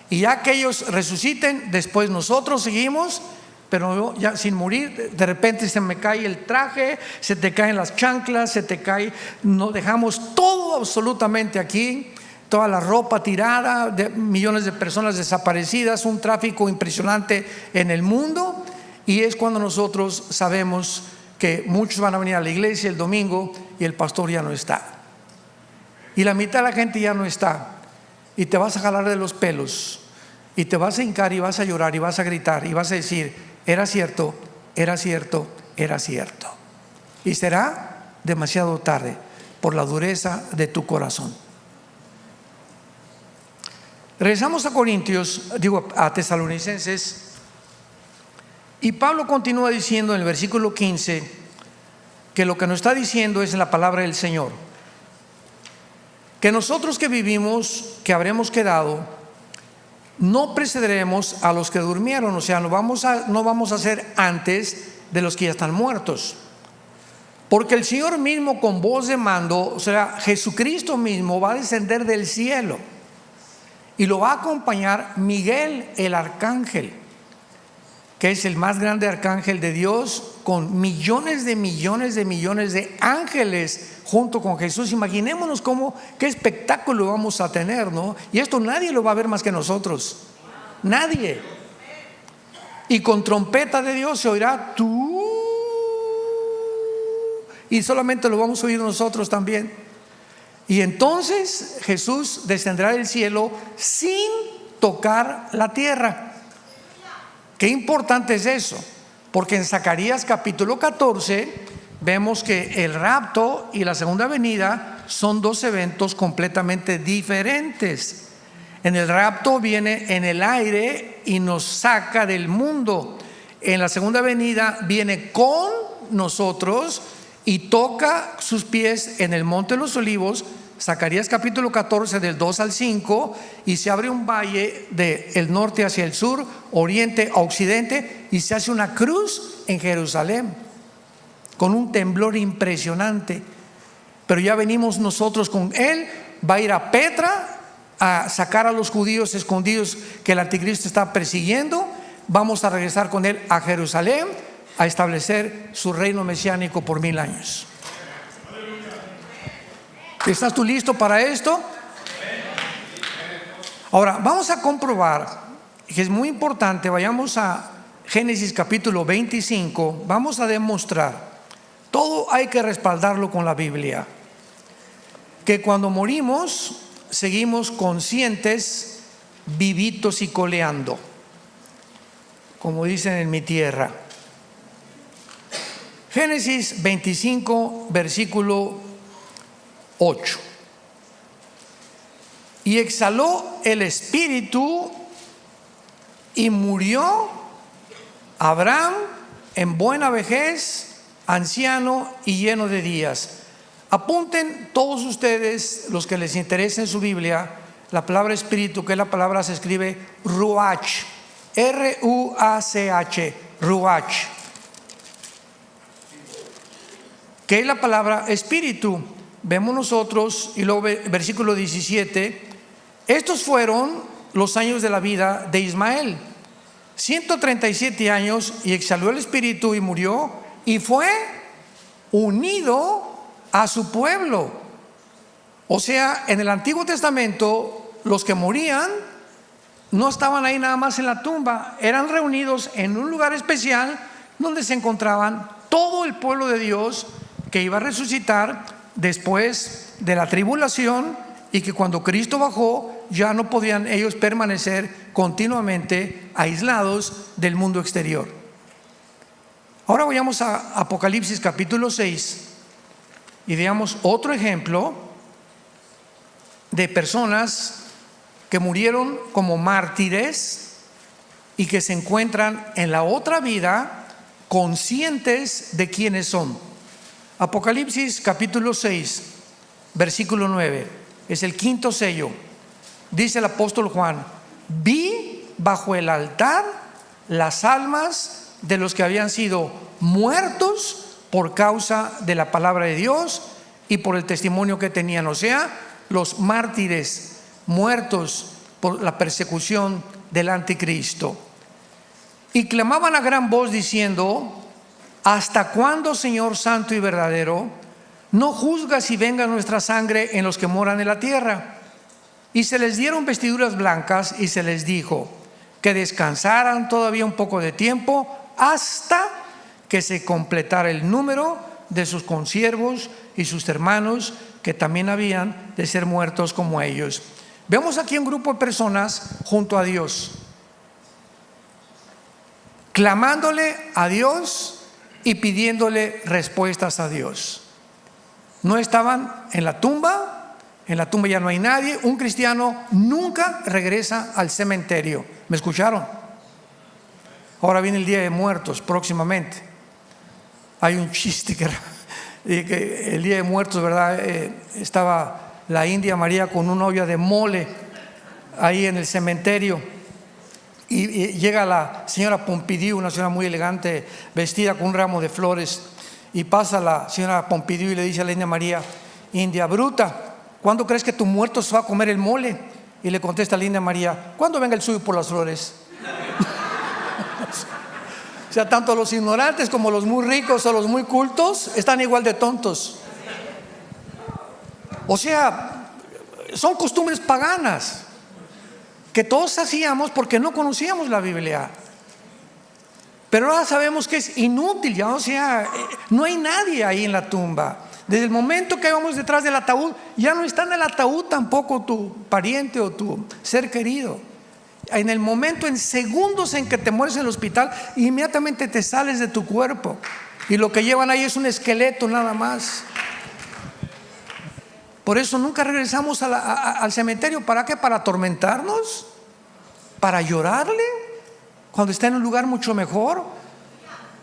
Y ya que ellos resuciten, después nosotros seguimos, pero ya sin morir. De repente se me cae el traje, se te caen las chanclas, se te cae, no dejamos todo absolutamente aquí, toda la ropa tirada, de millones de personas desaparecidas, un tráfico impresionante en el mundo. Y es cuando nosotros sabemos que muchos van a venir a la iglesia el domingo y el pastor ya no está, y la mitad de la gente ya no está, y te vas a jalar de los pelos y te vas a hincar y vas a llorar y vas a gritar y vas a decir: era cierto, era cierto, era cierto. Y será demasiado tarde por la dureza de tu corazón. Regresamos a Tesalonicenses, y Pablo continúa diciendo en el versículo 15 que lo que nos está diciendo es la palabra del Señor, que nosotros que vivimos, que habremos quedado, no precederemos a los que durmieron. O sea, no vamos a ser antes de los que ya están muertos, porque el Señor mismo, con voz de mando, o sea, Jesucristo mismo, va a descender del cielo y lo va a acompañar Miguel, el arcángel, que es el más grande arcángel de Dios, con millones de ángeles junto con Jesús. Imaginémonos qué espectáculo vamos a tener, ¿no? Y esto nadie lo va a ver más que nosotros, nadie. Y con trompeta de Dios se oirá tú, y solamente lo vamos a oír nosotros también. Y entonces Jesús descenderá del cielo sin tocar la tierra. Qué importante es eso, porque en Zacarías capítulo 14 vemos que el rapto y la segunda venida son 2 eventos completamente diferentes. En el rapto viene en el aire y nos saca del mundo. En la segunda venida viene con nosotros y toca sus pies en el monte de los olivos. Zacarías capítulo 14 del 2 al 5, y se abre un valle del norte hacia el sur, oriente a occidente, y se hace una cruz en Jerusalén con un temblor impresionante. Pero ya venimos nosotros con él. Va a ir a Petra a sacar a los judíos escondidos que el anticristo está persiguiendo. Vamos a regresar con él a Jerusalén a establecer su reino mesiánico por 1000 años. ¿Estás tú listo para esto? Ahora vamos a comprobar que es muy importante. Vayamos a Génesis capítulo 25. Vamos a demostrar, todo hay que respaldarlo con la Biblia, que cuando morimos seguimos conscientes, vivitos y coleando. como dicen en mi tierra. Génesis 25, versículo 8. Y exhaló el espíritu y murió Abraham en buena vejez, anciano y lleno de días. Apunten todos ustedes, los que les interese en su Biblia, la palabra espíritu, que la palabra se escribe ruach, R-U-A-C-H, ruach, que es la palabra espíritu. Vemos nosotros, y luego versículo 17, estos fueron los años de la vida de Ismael, 137 años, y exhaló el espíritu y murió, y fue unido a su pueblo. O sea, en el Antiguo Testamento, los que morían no estaban ahí nada más en la tumba, eran reunidos en un lugar especial donde se encontraban todo el pueblo de Dios que iba a resucitar después de la tribulación, y que cuando Cristo bajó ya no podían ellos permanecer continuamente aislados del mundo exterior. Ahora vayamos a Apocalipsis capítulo 6 y veamos otro ejemplo de personas que murieron como mártires y que se encuentran en la otra vida conscientes de quiénes son. Apocalipsis capítulo 6, versículo 9, es el quinto sello. Dice el apóstol Juan: vi bajo el altar las almas de los que habían sido muertos por causa de la palabra de Dios y por el testimonio que tenían. O sea, los mártires muertos por la persecución del anticristo. Y clamaban a gran voz diciendo: ¿hasta cuándo, Señor santo y verdadero, no juzgas y venga nuestra sangre en los que moran en la tierra? Y se les dieron vestiduras blancas y se les dijo que descansaran todavía un poco de tiempo hasta que se completara el número de sus consiervos y sus hermanos, que también habían de ser muertos como ellos. Vemos aquí un grupo de personas junto a Dios, clamándole a Dios y pidiéndole respuestas a Dios. No estaban en la tumba ya no hay nadie. Un cristiano nunca regresa al cementerio. ¿Me escucharon? Ahora viene el Día de Muertos próximamente. Hay un chiste que el Día de Muertos, ¿verdad? Estaba la India María con una olla de mole ahí en el cementerio, y llega la señora Pompidou, una señora muy elegante, vestida con un ramo de flores, y pasa la señora Pompidou y le dice a la India María: India bruta, ¿cuándo crees que tu muerto se va a comer el mole? Y le contesta la India María: cuando venga el suyo por las flores. O sea, tanto los ignorantes como los muy ricos o los muy cultos están igual de tontos. O sea, son costumbres paganas que todos hacíamos porque no conocíamos la Biblia. Pero ahora sabemos que es inútil, ya, o sea, no hay nadie ahí en la tumba. Desde el momento que vamos detrás del ataúd, ya no está en el ataúd tampoco tu pariente o tu ser querido. En el momento, en segundos en que te mueres en el hospital, inmediatamente te sales de tu cuerpo, y lo que llevan ahí es un esqueleto nada más. Por eso nunca regresamos al cementerio. ¿Para qué? ¿Para atormentarnos? ¿Para llorarle cuando está en un lugar mucho mejor?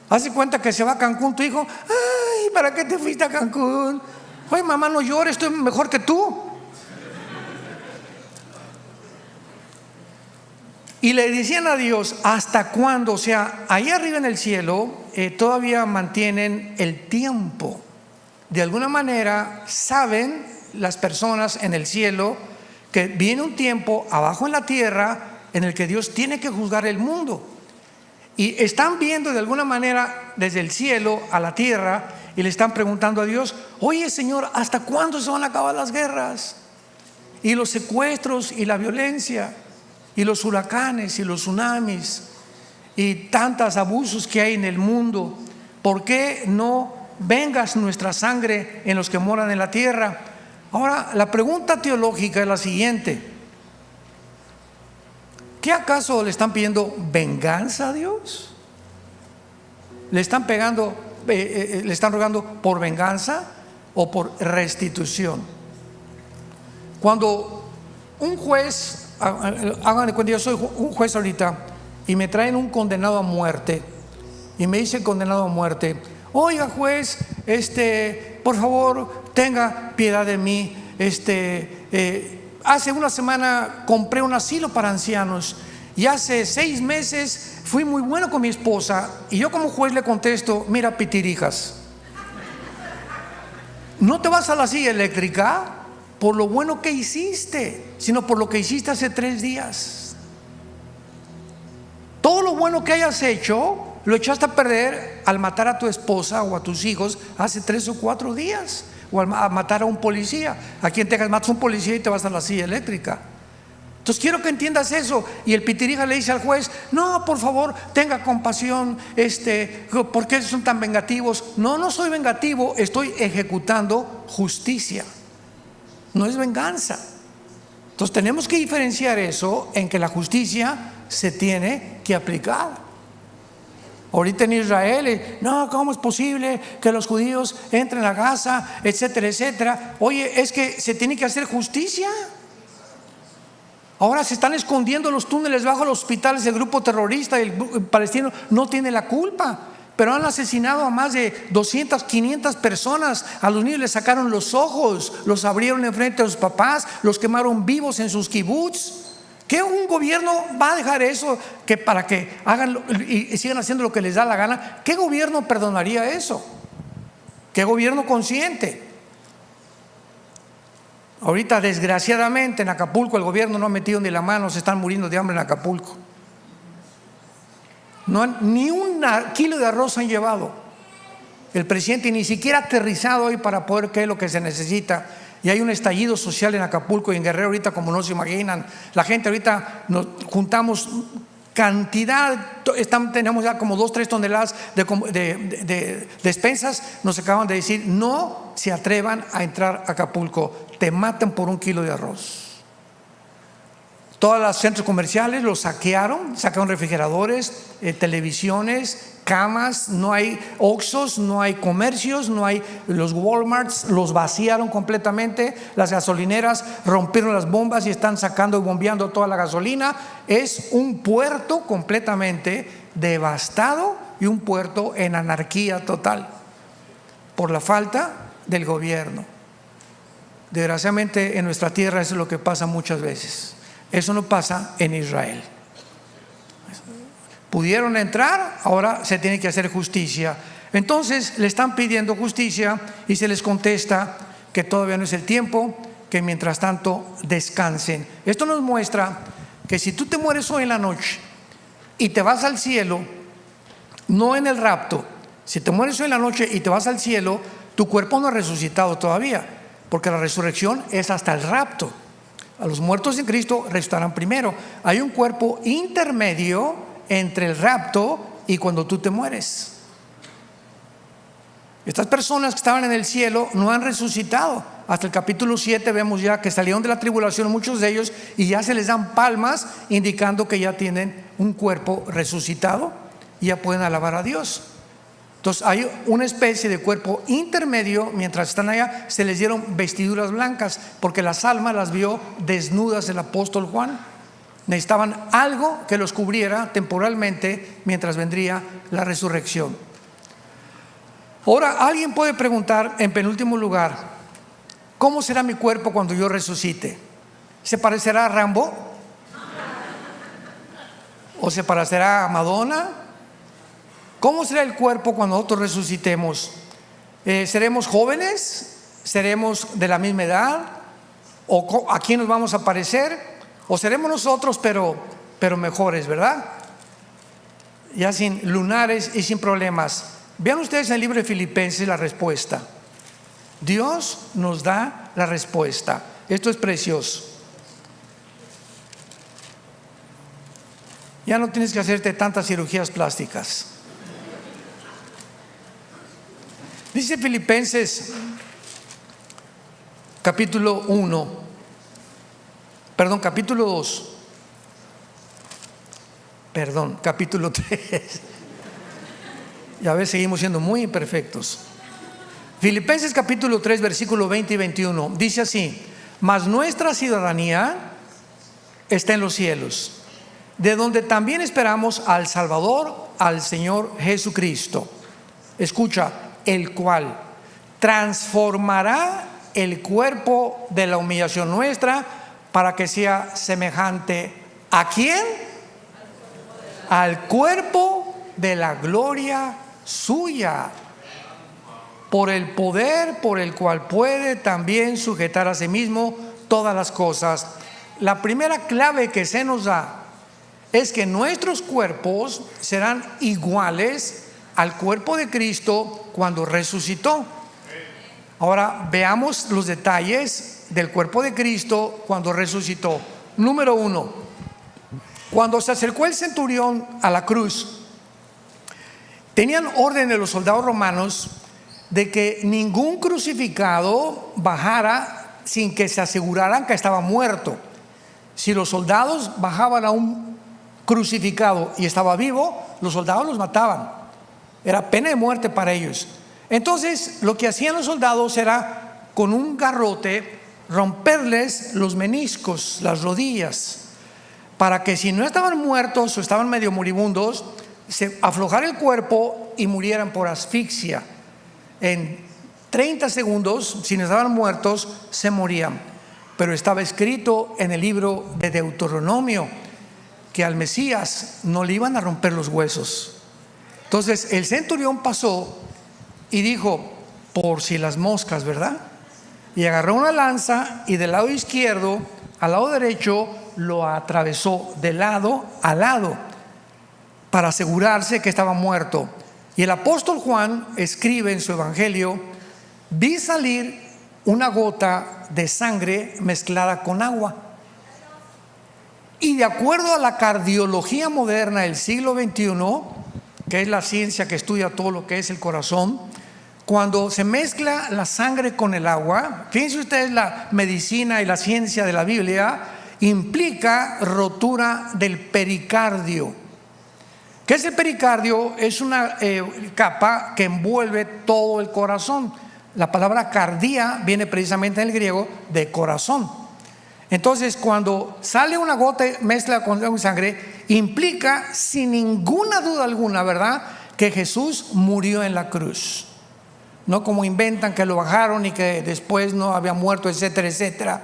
Haz de cuenta que se va a Cancún tu hijo: ay, ¿para qué te fuiste a Cancún? Oye, mamá, no llores, estoy mejor que tú. Y le decían a Dios: ¿hasta cuándo? O sea, ahí arriba en el cielo todavía mantienen el tiempo. De alguna manera saben las personas en el cielo que viene un tiempo abajo en la tierra en el que Dios tiene que juzgar el mundo. Y están viendo de alguna manera desde el cielo a la tierra y le están preguntando a Dios: oye, Señor, ¿hasta cuándo se van a acabar las guerras y los secuestros y la violencia y los huracanes y los tsunamis y tantos abusos que hay en el mundo? ¿Por qué no vengas nuestra sangre en los que moran en la tierra? Ahora, la pregunta teológica es la siguiente: ¿Qué acaso le están pidiendo venganza a Dios? ¿Le están le están rogando por venganza o por restitución? Cuando un juez, hagan de cuenta, yo soy un juez ahorita y me traen un condenado a muerte y me dice el condenado a muerte: oiga juez, por favor tenga piedad de mí, hace una semana compré un asilo para ancianos y hace 6 meses fui muy bueno con mi esposa. Y yo como juez le contesto: mira, pitirijas, no te vas a la silla eléctrica por lo bueno que hiciste, sino por lo que hiciste hace 3 días. Todo lo bueno que hayas hecho lo echaste a perder al matar a tu esposa o a tus hijos hace 3 o 4 días, o al matar a un policía. Aquí en Texas matas a un policía y te vas a la silla eléctrica. Entonces quiero que entiendas eso. Y el pitirija le dice al juez: no, por favor, tenga compasión, ¿por qué son tan vengativos? No, no soy vengativo, estoy ejecutando justicia, no es venganza. Entonces tenemos que diferenciar eso, en que la justicia se tiene que aplicar. Ahorita en Israel, no, ¿cómo es posible que los judíos entren a Gaza, etcétera, etcétera? Oye, es que se tiene que hacer justicia. Ahora se están escondiendo los túneles bajo los hospitales del grupo terrorista, y el palestino no tiene la culpa, pero han asesinado a más de 200, 500 personas. A los niños les sacaron los ojos, los abrieron enfrente de sus papás, los quemaron vivos en sus kibbutz. ¿Qué un gobierno va a dejar eso que para que hagan y sigan haciendo lo que les da la gana? ¿Qué gobierno perdonaría eso? ¿Qué gobierno consciente? Ahorita desgraciadamente en Acapulco el gobierno no ha metido ni la mano, se están muriendo de hambre en Acapulco. Ni un kilo de arroz han llevado. El presidente ni siquiera ha aterrizado hoy para poder qué es lo que se necesita. Y hay un estallido social en Acapulco y en Guerrero ahorita como no se imaginan. La gente ahorita nos juntamos cantidad, tenemos ya como 2-3 toneladas de despensas. Nos acaban de decir: no se atrevan a entrar a Acapulco, te matan por 1 kilo de arroz. Todos los centros comerciales los saquearon refrigeradores, televisiones, camas, no hay Oxxos, no hay comercios, no hay los Walmarts, los vaciaron completamente. Las gasolineras rompieron las bombas y están sacando y bombeando toda la gasolina. Es un puerto completamente devastado y un puerto en anarquía total por la falta del gobierno. Desgraciadamente en nuestra tierra eso es lo que pasa muchas veces. Eso no pasa en Israel. Pudieron entrar, ahora se tiene que hacer justicia. Entonces le están pidiendo justicia y se les contesta que todavía no es el tiempo, que mientras tanto descansen. Esto nos muestra que si tú te mueres hoy en la noche y te vas al cielo, no en el rapto, si te mueres hoy en la noche y te vas al cielo, tu cuerpo no ha resucitado todavía, porque la resurrección es hasta el rapto. A los muertos en Cristo resucitarán primero. Hay un cuerpo intermedio entre el rapto y cuando tú te mueres. Estas personas que estaban en el cielo no han resucitado. Hasta el capítulo 7 vemos ya que salieron de la tribulación muchos de ellos y ya se les dan palmas indicando que ya tienen un cuerpo resucitado y ya pueden alabar a Dios. Entonces hay una especie de cuerpo intermedio. Mientras están allá se les dieron vestiduras blancas porque las almas las vio desnudas el apóstol Juan. Necesitaban algo que los cubriera temporalmente mientras vendría la resurrección. Ahora alguien puede preguntar en penúltimo lugar: ¿cómo será mi cuerpo cuando yo resucite? ¿Se parecerá a Rambo? ¿O se parecerá a Madonna? ¿Cómo será el cuerpo cuando nosotros resucitemos? ¿Seremos jóvenes? ¿Seremos de la misma edad? ¿O a quién nos vamos a parecer? ¿O seremos nosotros pero mejores, verdad? Ya sin lunares y sin problemas. Vean ustedes en el libro de Filipenses la respuesta. Dios nos da la respuesta. Esto es precioso. Ya no tienes que hacerte tantas cirugías plásticas. Dice Filipenses capítulo 2. Perdón, capítulo 3. Ya ves, seguimos siendo muy imperfectos. Filipenses capítulo 3, versículo 20 y 21. Dice así: mas nuestra ciudadanía está en los cielos, de donde también esperamos al Salvador, al Señor Jesucristo. Escucha, el cual transformará el cuerpo de la humillación nuestra para que sea semejante ¿a quién? Al cuerpo de la gloria suya, por el poder por el cual puede también sujetar a sí mismo todas las cosas. La primera clave que se nos da es que nuestros cuerpos serán iguales al cuerpo de Cristo cuando resucitó. Ahora veamos los detalles del cuerpo de Cristo cuando resucitó. Número 1, cuando se acercó el centurión a la cruz, tenían orden de los soldados romanos de que ningún crucificado bajara sin que se aseguraran que estaba muerto. Si los soldados bajaban a un crucificado y estaba vivo, los soldados los mataban. Era pena de muerte para ellos. Entonces lo que hacían los soldados era con un garrote romperles los meniscos, las rodillas, para que si no estaban muertos o estaban medio moribundos, se aflojara el cuerpo y murieran por asfixia. En 30 segundos, si no estaban muertos, se morían. Pero estaba escrito en el libro de Deuteronomio que al Mesías no le iban a romper los huesos. Entonces el centurión pasó y dijo: por si las moscas, ¿verdad? Y agarró una lanza y del lado izquierdo al lado derecho lo atravesó de lado a lado para asegurarse que estaba muerto. Y el apóstol Juan escribe en su evangelio: vi salir una gota de sangre mezclada con agua. Y de acuerdo a la cardiología moderna del siglo XXI, que es la ciencia que estudia todo lo que es el corazón, cuando se mezcla la sangre con el agua, fíjense ustedes, la medicina y la ciencia de la Biblia implica rotura del pericardio. ¿Qué es el pericardio? Es una capa que envuelve todo el corazón. La palabra cardia viene precisamente en el griego de corazón. Entonces cuando sale una gota mezcla con sangre, implica sin ninguna duda alguna, ¿verdad?, que Jesús murió en la cruz. No como inventan que lo bajaron y que después no había muerto, etcétera, etcétera.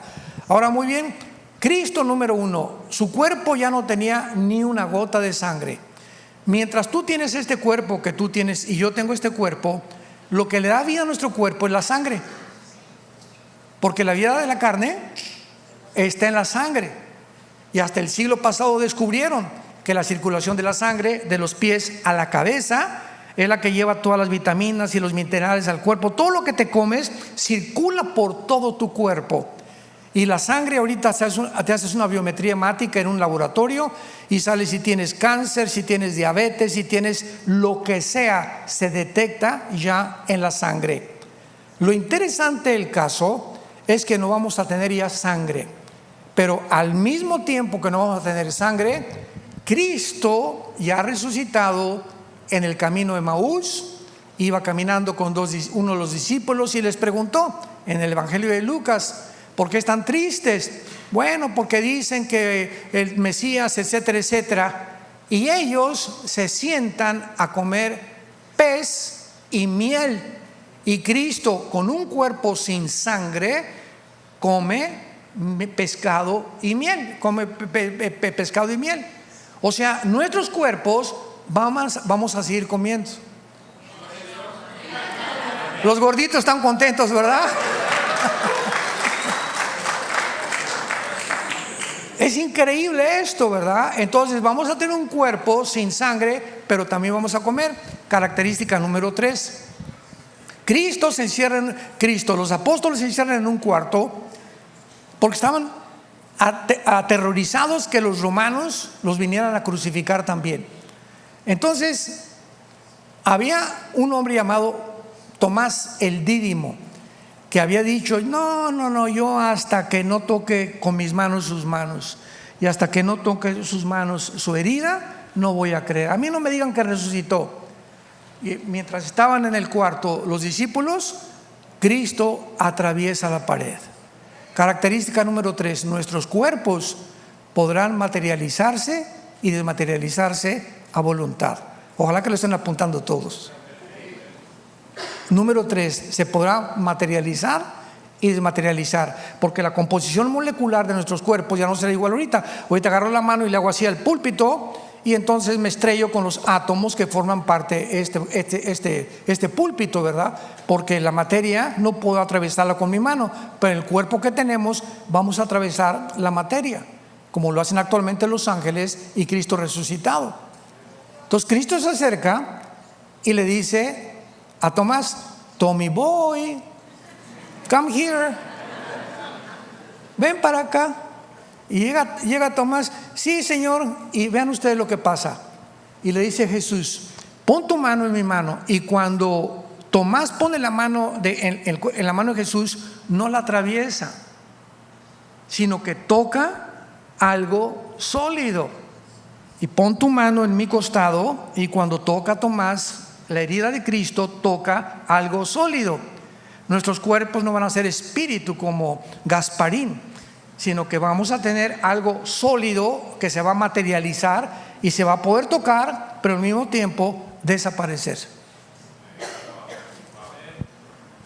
Ahora, muy bien, Cristo, número 1, su cuerpo ya no tenía ni una gota de sangre. Mientras tú tienes este cuerpo que tú tienes y yo tengo este cuerpo, lo que le da vida a nuestro cuerpo es la sangre, porque la vida de la carne está en la sangre. Y hasta el siglo pasado descubrieron que la circulación de la sangre de los pies a la cabeza es la que lleva todas las vitaminas y los minerales al cuerpo. Todo lo que te comes circula por todo tu cuerpo. Y la sangre ahorita te haces una biometría hemática en un laboratorio y sale si tienes cáncer, si tienes diabetes, si tienes lo que sea, se detecta ya en la sangre. Lo interesante del caso es que no vamos a tener ya sangre, pero al mismo tiempo que no vamos a tener sangre, Cristo ya resucitado en el camino de Emaús, iba caminando con uno de los discípulos y les preguntó en el evangelio de Lucas: ¿por qué están tristes? Bueno, porque dicen que el Mesías, etcétera, etcétera. Y ellos se sientan a comer pez y miel. Y Cristo, con un cuerpo sin sangre, come pescado y miel. Come pescado y miel. O sea, nuestros cuerpos vamos a seguir comiendo. Los gorditos están contentos, ¿verdad? Es increíble esto, ¿verdad? Entonces vamos a tener un cuerpo sin sangre, pero también vamos a comer. Característica número 3. Los apóstoles se encierran en un cuarto porque estaban aterrorizados que los romanos los vinieran a crucificar también. Entonces había un hombre llamado Tomás el Dídimo, que había dicho: no, yo hasta que no toque con mis manos sus manos, y hasta que no toque sus manos su herida, no voy a creer. A mí no me digan que resucitó. Y mientras estaban en el cuarto los discípulos, Cristo atraviesa la pared. Característica número 3, nuestros cuerpos podrán materializarse y desmaterializarse a voluntad. Ojalá que lo estén apuntando todos. Número 3, se podrá materializar y desmaterializar, porque la composición molecular de nuestros cuerpos ya no será igual ahorita. Ahorita agarro la mano y le hago así al púlpito y entonces me estrello con los átomos que forman parte de este púlpito, ¿verdad? Porque la materia no puedo atravesarla con mi mano, pero el cuerpo que tenemos vamos a atravesar la materia, como lo hacen actualmente los ángeles y Cristo resucitado. Entonces Cristo se acerca y le dice a Tomás: Tommy boy, come here, ven para acá. Y llega Tomás: sí, Señor. Y vean ustedes lo que pasa. Y le dice Jesús: pon tu mano en mi mano. Y cuando Tomás pone la mano en la mano de Jesús, no la atraviesa, sino que toca algo sólido. Y pon tu mano en mi costado. Y cuando toca Tomás la herida de Cristo, toca algo sólido. Nuestros cuerpos no van a ser espíritu como Gasparín, sino que vamos a tener algo sólido que se va a materializar y se va a poder tocar, pero al mismo tiempo desaparecer.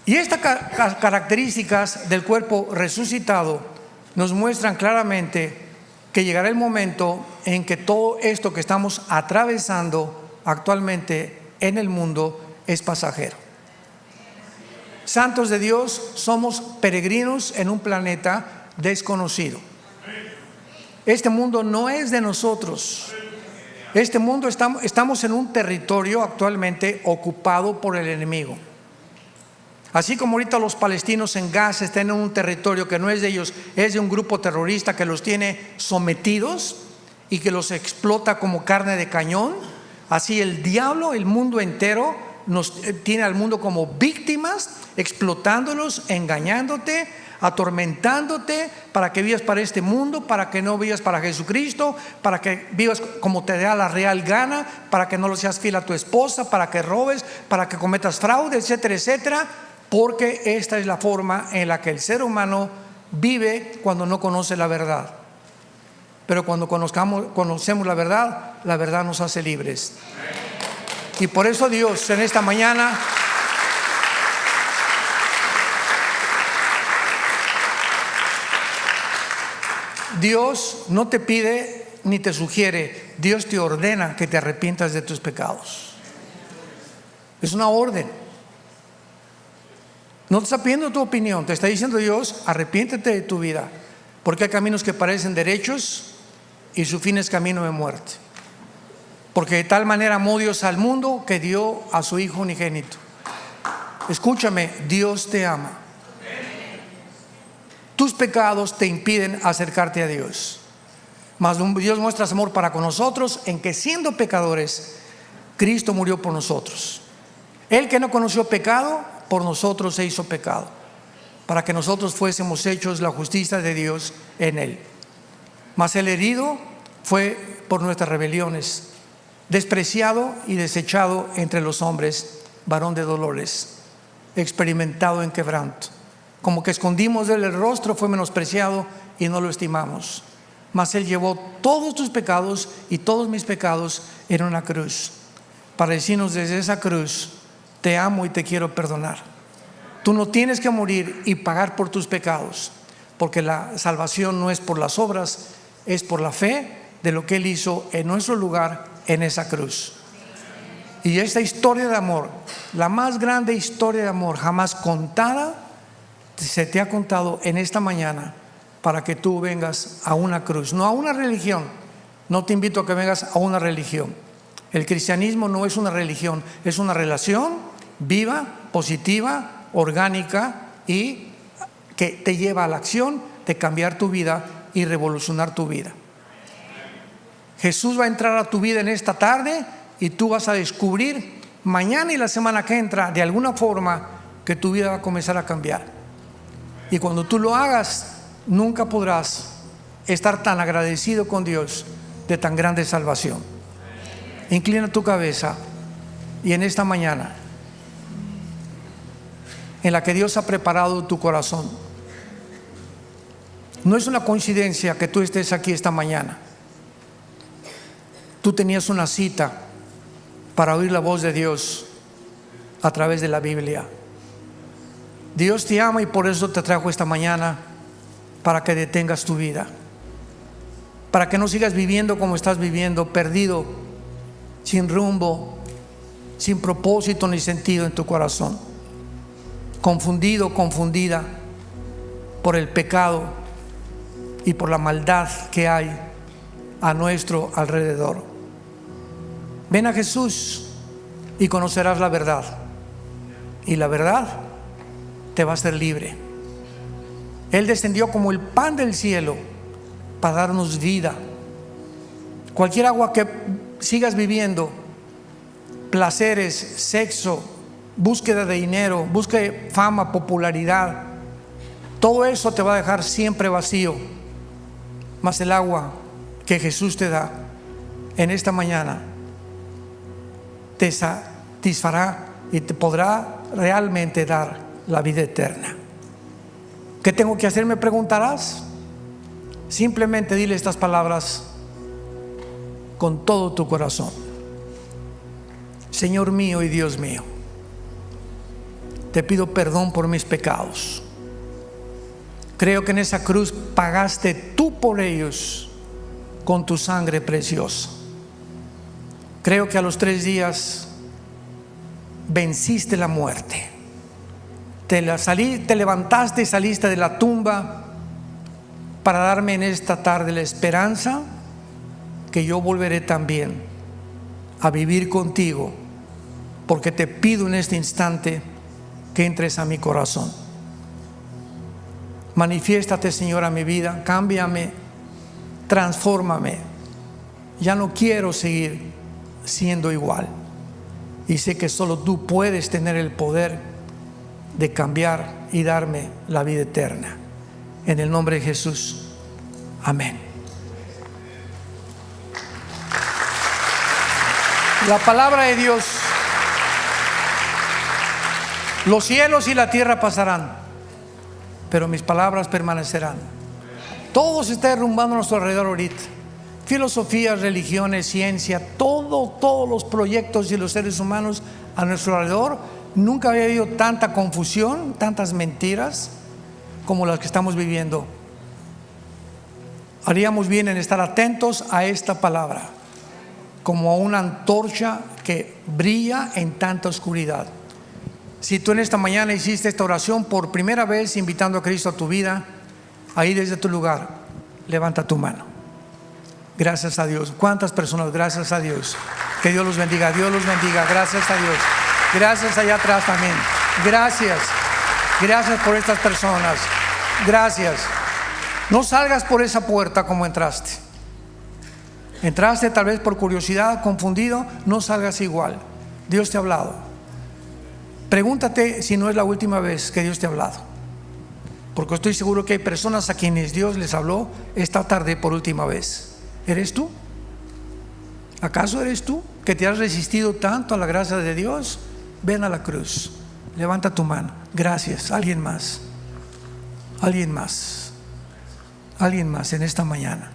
Y estas características del cuerpo resucitado nos muestran claramente que llegará el momento en que todo esto que estamos atravesando actualmente en el mundo es pasajero. Santos de Dios, somos peregrinos en un planeta desconocido. Este mundo no es de nosotros. Este mundo, estamos en un territorio actualmente ocupado por el enemigo. Así como ahorita los palestinos en Gaza están en un territorio que no es de ellos, es de un grupo terrorista que los tiene sometidos y que los explota como carne de cañón. Así el diablo, el mundo entero, tiene al mundo como víctimas, explotándolos, engañándote, atormentándote para que vivas para este mundo, para que no vivas para Jesucristo, para que vivas como te da la real gana, para que no lo seas fiel a tu esposa, para que robes, para que cometas fraude, etcétera, etcétera, porque esta es la forma en la que el ser humano vive cuando no conoce la verdad. Pero cuando conocemos la verdad nos hace libres. Y por eso Dios en esta mañana Dios no te pide ni te sugiere, Dios te ordena que te arrepientas de tus pecados. Es una orden. No te está pidiendo tu opinión, te está diciendo Dios: arrepiéntete de tu vida, porque hay caminos que parecen derechos y su fin es camino de muerte. Porque de tal manera amó Dios al mundo que dio a su Hijo unigénito. Escúchame, Dios te ama. Tus pecados te impiden acercarte a Dios. Mas Dios muestra su amor para con nosotros en que, siendo pecadores, Cristo murió por nosotros. Él que no conoció pecado, por nosotros se hizo pecado, para que nosotros fuésemos hechos la justicia de Dios en Él. Mas el herido fue por nuestras rebeliones, despreciado y desechado entre los hombres, varón de dolores, experimentado en quebranto. Como que escondimos de él el rostro, fue menospreciado y no lo estimamos. Mas él llevó todos tus pecados y todos mis pecados en una cruz, para decirnos desde esa cruz: te amo y te quiero perdonar. Tú no tienes que morir y pagar por tus pecados, porque la salvación no es por las obras, es por la fe de lo que Él hizo en nuestro lugar en esa cruz. Y esta historia de amor, la más grande historia de amor jamás contada, se te ha contado en esta mañana para que tú vengas a una cruz, no a una religión. No te invito a que vengas a una religión. El cristianismo no es una religión, es una relación viva, positiva, orgánica, y que te lleva a la acción de cambiar tu vida y revolucionar tu vida. Jesús va a entrar a tu vida en esta tarde y tú vas a descubrir mañana y la semana que entra, de alguna forma, que tu vida va a comenzar a cambiar. Y cuando tú lo hagas, nunca podrás estar tan agradecido con Dios de tan grande salvación. Inclina tu cabeza. Y en esta mañana, en la que Dios ha preparado tu corazón, no es una coincidencia que tú estés aquí esta mañana. Tú tenías una cita para oír la voz de Dios a través de la Biblia. Dios te ama y por eso te trajo esta mañana, para que detengas tu vida, para que no sigas viviendo como estás viviendo, perdido, sin rumbo, sin propósito ni sentido en tu corazón, confundido, confundida por el pecado y por la maldad que hay a nuestro alrededor. Ven a Jesús y conocerás la verdad, y la verdad te va a hacer libre. Él descendió como el pan del cielo para darnos vida. Cualquier agua que sigas viviendo, placeres, sexo, búsqueda de dinero, búsqueda de fama, popularidad, todo eso te va a dejar siempre vacío. Mas el agua que Jesús te da en esta mañana te satisfará y te podrá realmente dar la vida eterna. ¿Qué tengo que hacer?, me preguntarás. Simplemente dile estas palabras con todo tu corazón: Señor mío y Dios mío, te pido perdón por mis pecados. Creo que en esa cruz pagaste tú por ellos con tu sangre preciosa. Creo que a los 3 días venciste la muerte. Te levantaste y saliste de la tumba para darme en esta tarde la esperanza que yo volveré también a vivir contigo, porque te pido en este instante que entres a mi corazón. Manifiéstate, Señor, a mi vida, cámbiame, transfórmame. Ya no quiero seguir siendo igual, y sé que solo tú puedes tener el poder de cambiar y darme la vida eterna. En el nombre de Jesús, amén. La palabra de Dios: los cielos y la tierra pasarán, pero mis palabras permanecerán. Todo se está derrumbando a nuestro alrededor ahorita. Filosofías, religiones, ciencia, todos los proyectos y los seres humanos a nuestro alrededor. Nunca había habido tanta confusión, tantas mentiras como las que estamos viviendo. Haríamos bien en estar atentos a esta palabra, como a una antorcha que brilla en tanta oscuridad. Si tú en esta mañana hiciste esta oración por primera vez, invitando a Cristo a tu vida, ahí desde tu lugar, levanta tu mano. Gracias a Dios. ¿Cuántas personas? Gracias a Dios. Que Dios los bendiga. Dios los bendiga. Gracias a Dios. Gracias allá atrás también. Gracias. Gracias por estas personas. Gracias. No salgas por esa puerta como entraste. Entraste tal vez por curiosidad, confundido. No salgas igual. Dios te ha hablado. Pregúntate si no es la última vez que Dios te ha hablado, porque estoy seguro que hay personas a quienes Dios les habló esta tarde por última vez. ¿Eres tú? ¿Acaso eres tú que te has resistido tanto a la gracia de Dios? Ven a la cruz. Levanta tu mano. Gracias. Alguien más. Alguien más. Alguien más en esta mañana.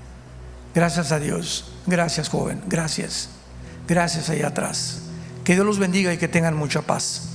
Gracias a Dios. Gracias, joven. Gracias. Gracias allá atrás. Que Dios los bendiga y que tengan mucha paz.